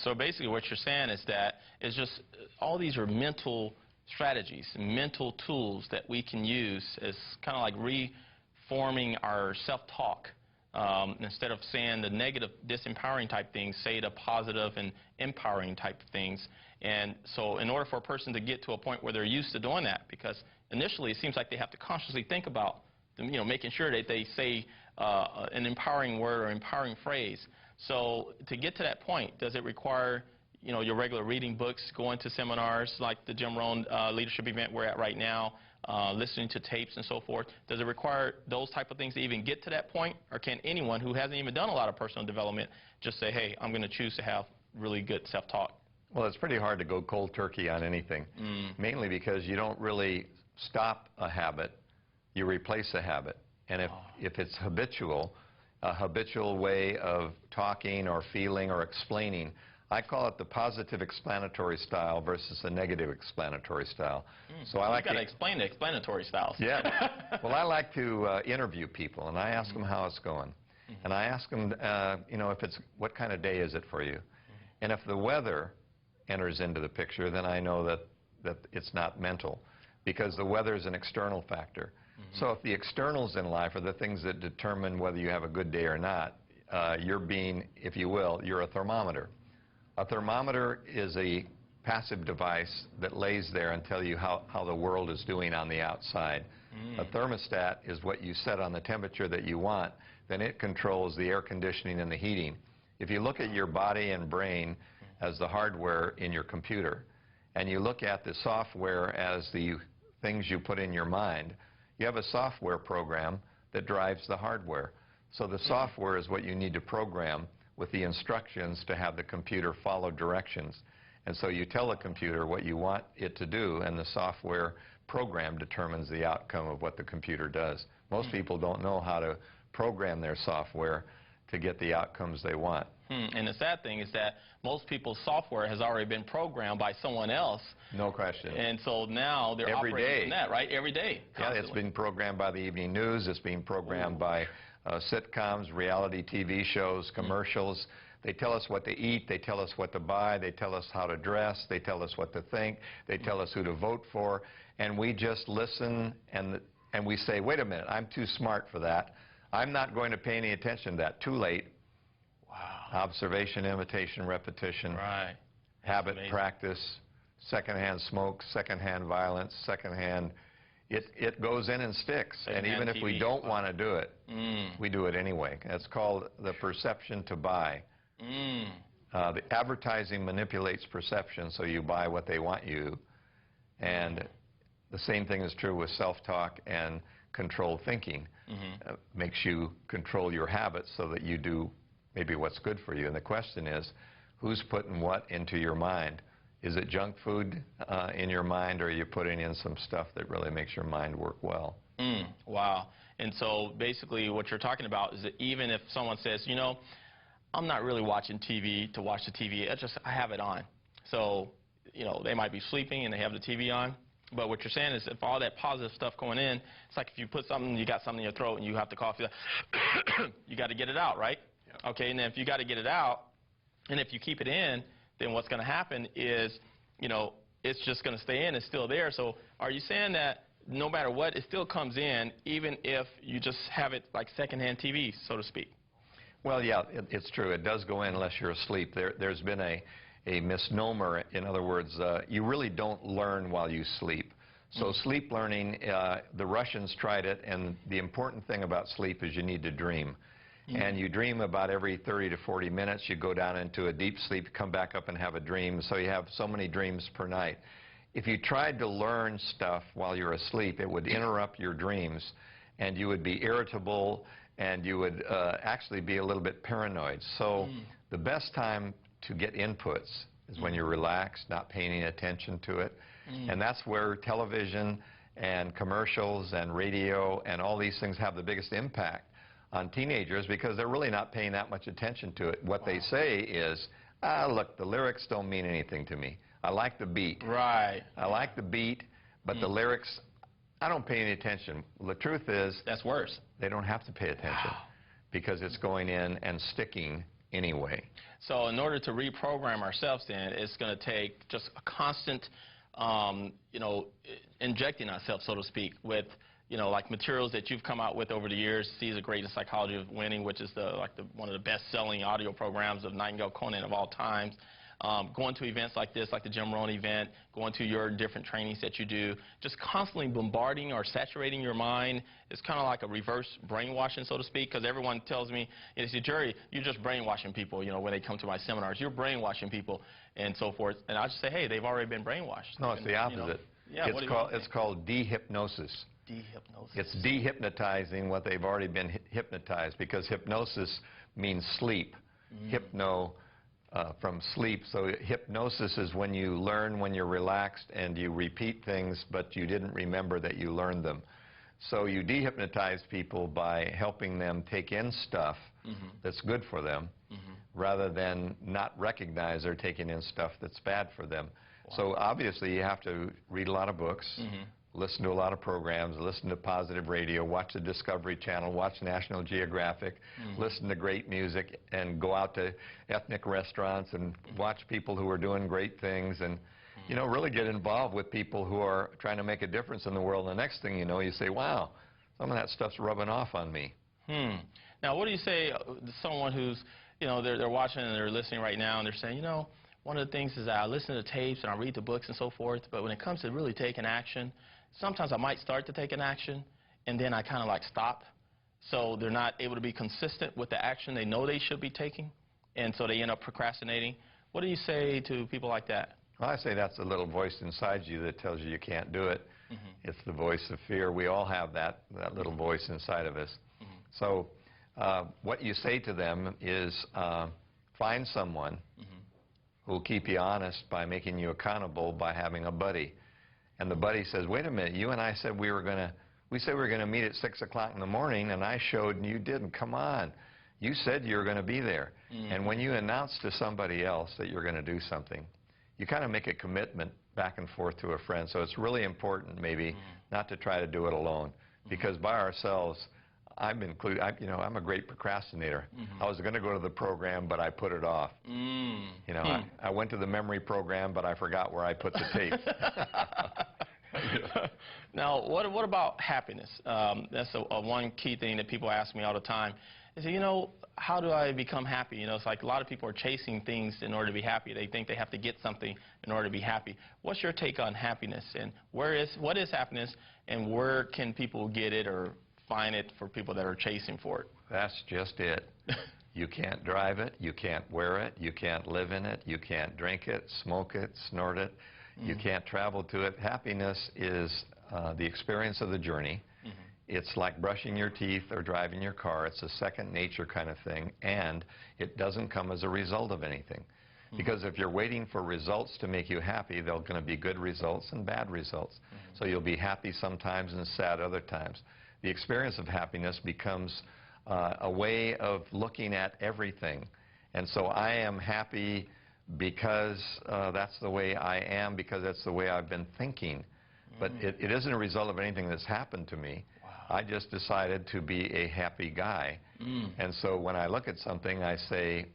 So basically what you're saying is that it's just all these are mental strategies, mental tools that we can use as kind of like reforming our self-talk. Instead of saying the negative, disempowering type things, say the positive and empowering type things. And so in order for a person to get to a point where they're used to doing that, because initially it seems like they have to consciously think about, making sure that they say an empowering word or empowering phrase. So to get to that point, does it require, your regular reading books, going to seminars like the Jim Rohn leadership event we're at right now, listening to tapes and so forth? Does it require those type of things to even get to that point? Or can anyone who hasn't even done a lot of personal development just say, hey, I'm going to choose to have really good self-talk? Well, it's pretty hard to go cold turkey on anything, mainly because you don't really stop a habit, you replace a habit. And if it's habitual, a habitual way of talking or feeling or explaining, I call it the positive explanatory style versus the negative explanatory style. So I like to explain the explanatory styles. Yeah. Well, I like to interview people, and I ask them how it's going. And I ask them, what kind of day is it for you? And if the weather enters into the picture, then I know that it's not mental, because the weather is an external factor. So if the externals in life are the things that determine whether you have a good day or not, you're being, if you will, you're a thermometer. A thermometer is a passive device that lays there and tells you how the world is doing on the outside. A thermostat is what you set on the temperature that you want, then it controls the air conditioning and the heating. If you look at your body and brain as the hardware in your computer, and you look at the software as the things you put in your mind, you have a software program that drives the hardware. So the software is what you need to program with the instructions to have the computer follow directions. And so you tell the computer what you want it to do, and the software program determines the outcome of what the computer does. Most people don't know how to program their software to get the outcomes they want. And the sad thing is that most people's software has already been programmed by someone else. No question. And so now they're operating on that, right? Every day. Yeah, it's being programmed by the evening news. It's being programmed by sitcoms, reality TV shows, commercials. They tell us what to eat. They tell us what to buy. They tell us how to dress. They tell us what to think. They tell us who to vote for. And we just listen and we say, wait a minute, I'm too smart for that. I'm not going to pay any attention to that. Too late. Wow. Observation, imitation, repetition. Right. Habit, practice, secondhand smoke, secondhand violence, secondhand. It goes in and sticks. And even if we don't want to do it, we do it anyway. That's called the perception to buy. The advertising manipulates perception, so you buy what they want you. And the same thing is true with self-talk and controlled thinking. Makes you control your habits so that you do maybe what's good for you. And the question is, who's putting what into your mind? Is it junk food in your mind, or are you putting in some stuff that really makes your mind work well? Wow. And so basically what you're talking about is that even if someone says, I'm not really watching TV to watch the TV, I have it on. So, they might be sleeping and they have the TV on. But what you're saying is if all that positive stuff going in, it's like if you put something, you got something in your throat and you have to cough, you got to get it out, right? Yeah. Okay, and then if you got to get it out, and if you keep it in, then what's going to happen is, it's just going to stay in. It's still there. So are you saying that no matter what, it still comes in, even if you just have it like secondhand TV, so to speak? Well, yeah, it's true. It does go in unless you're asleep. There's been a misnomer. In other words, you really don't learn while you sleep. So sleep learning, the Russians tried it, and the important thing about sleep is you need to dream. And you dream about every 30 to 40 minutes. You go down into a deep sleep, come back up and have a dream. So you have so many dreams per night. If you tried to learn stuff while you're asleep, it would interrupt your dreams, and you would be irritable, and you would actually be a little bit paranoid. So the best time to get inputs is when you're relaxed, not paying any attention to it. And that's where television and commercials and radio and all these things have the biggest impact on teenagers, because they're really not paying that much attention to it. What they say is, look, the lyrics don't mean anything to me. I like the beat. Right. I like the beat, but the lyrics, I don't pay any attention. The truth is... That's worse. They don't have to pay attention because it's going in and sticking anyway. So in order to reprogram ourselves then, it's going to take just a constant, you know, injecting ourselves, so to speak, with, you know, like materials that you've come out with over the years. Seeds of Great Psychology of Winning, which is one of the best-selling audio programs of Nightingale Conant of all times. Going to events like this, like the Jim Rohn event, going to your different trainings that you do, just constantly bombarding or saturating your mind. It's kind of like a reverse brainwashing, so to speak, because everyone tells me, they say, Jerry, you're just brainwashing people, you know, when they come to my seminars. You're brainwashing people and so forth. And I just say, hey, they've already been brainwashed. No, it's the opposite. You know, it's called dehypnosis. Dehypnosis. It's dehypnotizing what they've already been hypnotized, because hypnosis means sleep. Hypno from sleep. So hypnosis is when you learn when you're relaxed and you repeat things, but you didn't remember that you learned them. So you dehypnotize people by helping them take in stuff that's good for them, rather than not recognize they're taking in stuff that's bad for them. Wow. So obviously you have to read a lot of books, listen to a lot of programs, listen to positive radio, watch the Discovery Channel, watch National Geographic, listen to great music, and go out to ethnic restaurants and watch people who are doing great things, and you know, really get involved with people who are trying to make a difference in the world. And the next thing you know, you say, wow, some of that stuff's rubbing off on me. Now, what do you say to someone who's, you know, they're watching and they're listening right now, and they're saying, you know, one of the things is that I listen to tapes and I read the books and so forth, but when it comes to really taking action, sometimes I might start to take an action, and then I kind of like stop. So they're not able to be consistent with the action they know they should be taking, and so they end up procrastinating. What do you say to people like that? Well, I say that's the little voice inside you that tells you you can't do it. It's the voice of fear. We all have that little voice inside of us. So what you say to them is find someone who will keep you honest by making you accountable by having a buddy. And the buddy says, wait a minute, you and I said we said we were going to meet at 6 o'clock in the morning, and I showed and you didn't. Come on. You said you were going to be there. And when you announce to somebody else that you're going to do something, you kind of make a commitment back and forth to a friend. So it's really important maybe not to try to do it alone, because by ourselves, I'm a great procrastinator. I was going to go to the program, but I put it off. You know, I went to the memory program, but I forgot where I put the tape. Now, what about happiness? That's one key thing that people ask me all the time. They say, you know, how do I become happy? You know, it's like a lot of people are chasing things in order to be happy. They think they have to get something in order to be happy. What's your take on happiness, and what is happiness, and where can people get it or find it for people that are chasing for it? That's just it. You can't drive it, you can't wear it, you can't live in it, you can't drink it, smoke it, snort it, you can't travel to it. Happiness is the experience of the journey. It's like brushing your teeth or driving your car. It's a second nature kind of thing, and it doesn't come as a result of anything. Because if you're waiting for results to make you happy, there are going to be good results and bad results. So you'll be happy sometimes and sad other times. The experience of happiness becomes a way of looking at everything. And so I am happy because that's the way I am, because that's the way I've been thinking. But it isn't a result of anything that's happened to me. I just decided to be a happy guy. And so when I look at something, I say,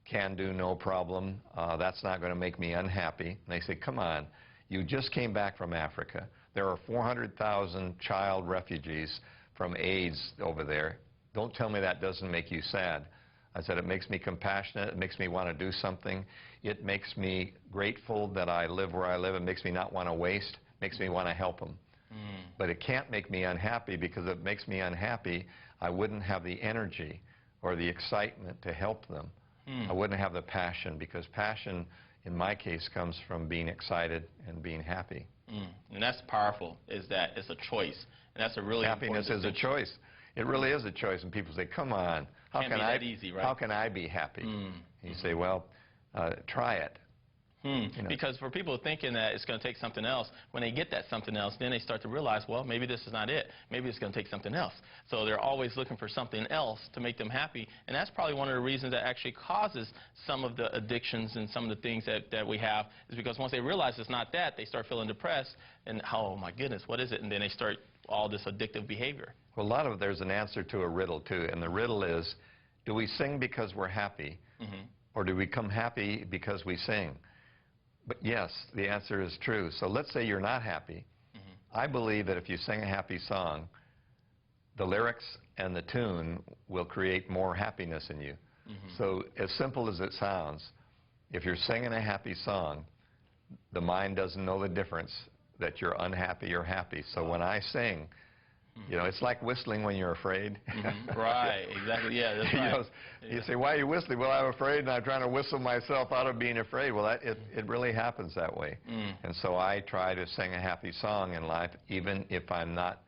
can do, no problem. That's not going to make me unhappy. And they say, come on, you just came back from Africa. There are 400,000 child refugees from AIDS over there. Don't tell me that doesn't make you sad. I said, it makes me compassionate. It makes me want to do something. It makes me grateful that I live where I live. It makes me not want to waste. It makes me want to help them. But it can't make me unhappy, because if it makes me unhappy, I wouldn't have the energy or the excitement to help them. I wouldn't have the passion, because passion, in my case, comes from being excited and being happy. And that's powerful, is that it's a choice. And that's a really Happiness is a choice. It really is a choice. And people say, come on, how can I be happy? And you say, well, try it. Because for people thinking that it's going to take something else, when they get that something else, then they start to realize, well, maybe this is not it. Maybe it's going to take something else. So they're always looking for something else to make them happy. And that's probably one of the reasons that actually causes some of the addictions and some of the things that we have, is because once they realize it's not that, they start feeling depressed. And, oh, my goodness, what is it? And then they start all this addictive behavior. Well, a lot of there's an answer to a riddle, too. And the riddle is, do we sing because we're happy, or do we become happy because we sing? But yes, the answer is true. So let's say you're not happy. I believe that if you sing a happy song, the lyrics and the tune will create more happiness in you. So as simple as it sounds, if you're singing a happy song, the mind doesn't know the difference that you're unhappy or happy. So when I sing, you know, it's like whistling when you're afraid. Right, exactly, yeah, that's right. You say, why are you whistling? Well, I'm afraid, and I'm trying to whistle myself out of being afraid. Well, it really happens that way. And so I try to sing a happy song in life, even if I'm not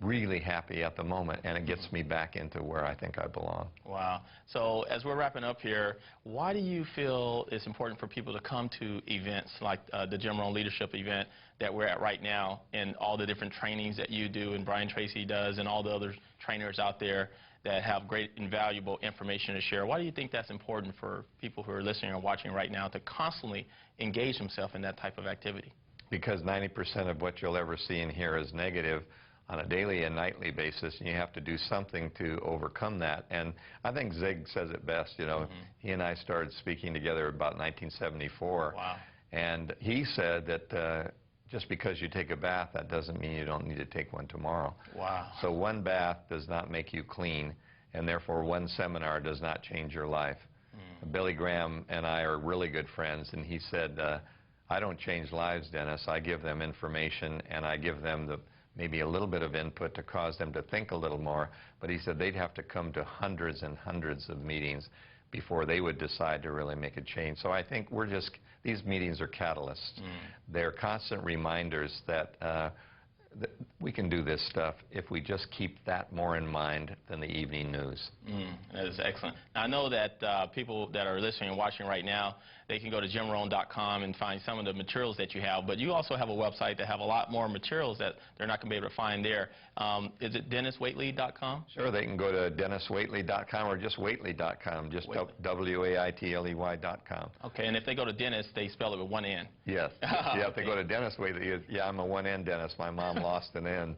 really happy at the moment, and it gets me back into where I think I belong. Wow. So as we're wrapping up here, why do you feel it's important for people to come to events like the Jim Rohn Leadership event that we're at right now, and all the different trainings that you do and Brian Tracy does and all the other trainers out there that have great and valuable information to share? Why do you think that's important for people who are listening or watching right now to constantly engage themselves in that type of activity? Because 90% of what you'll ever see and hear is negative on a daily and nightly basis, and you have to do something to overcome that. And I think Zig says it best, you know. He and I started speaking together about 1974. Wow. And he said that just because you take a bath, that doesn't mean you don't need to take one tomorrow. Wow. So one bath does not make you clean, and therefore one seminar does not change your life. Billy Graham and I are really good friends, and he said, I don't change lives, Dennis. I give them information, and I give them maybe a little bit of input to cause them to think a little more. But he said they'd have to come to hundreds and hundreds of meetings before they would decide to really make a change. So I think these meetings are catalysts. They're constant reminders that we can do this stuff if we just keep that more in mind than the evening news. That is excellent. Now, I know that people that are listening and watching right now, they can go to jimrohn.com and find some of the materials that you have, but you also have a website that have a lot more materials that they're not going to be able to find there. Is it DennisWaitley.com? Sure, they can go to DennisWaitley.com or just Waitley.com, just WAITLEY.com. Okay, and if they go to Dennis, they spell it with one N. Yes. Yeah, if they go to Dennis Waitley, yeah, I'm a one-N Dennis. My mom lost an N.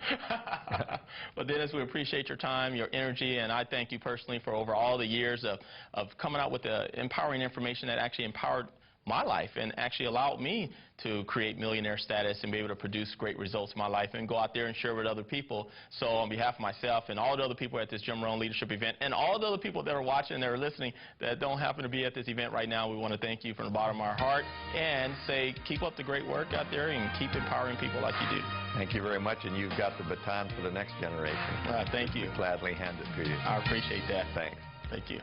Well, Dennis, we appreciate your time, your energy, and I thank you personally for over all the years of coming out with the empowering information that actually empowered my life and actually allowed me to create millionaire status and be able to produce great results in my life and go out there and share with other people. So on behalf of myself and all the other people at this Jim Rohn Leadership event and all the other people that are watching, that are listening, that don't happen to be at this event right now, we want to thank you from the bottom of our heart and say keep up the great work out there and keep empowering people like you do. Thank you very much, and you've got the baton for the next generation. Thank you. I'll gladly hand it to you. I appreciate that. Thanks. Thank you.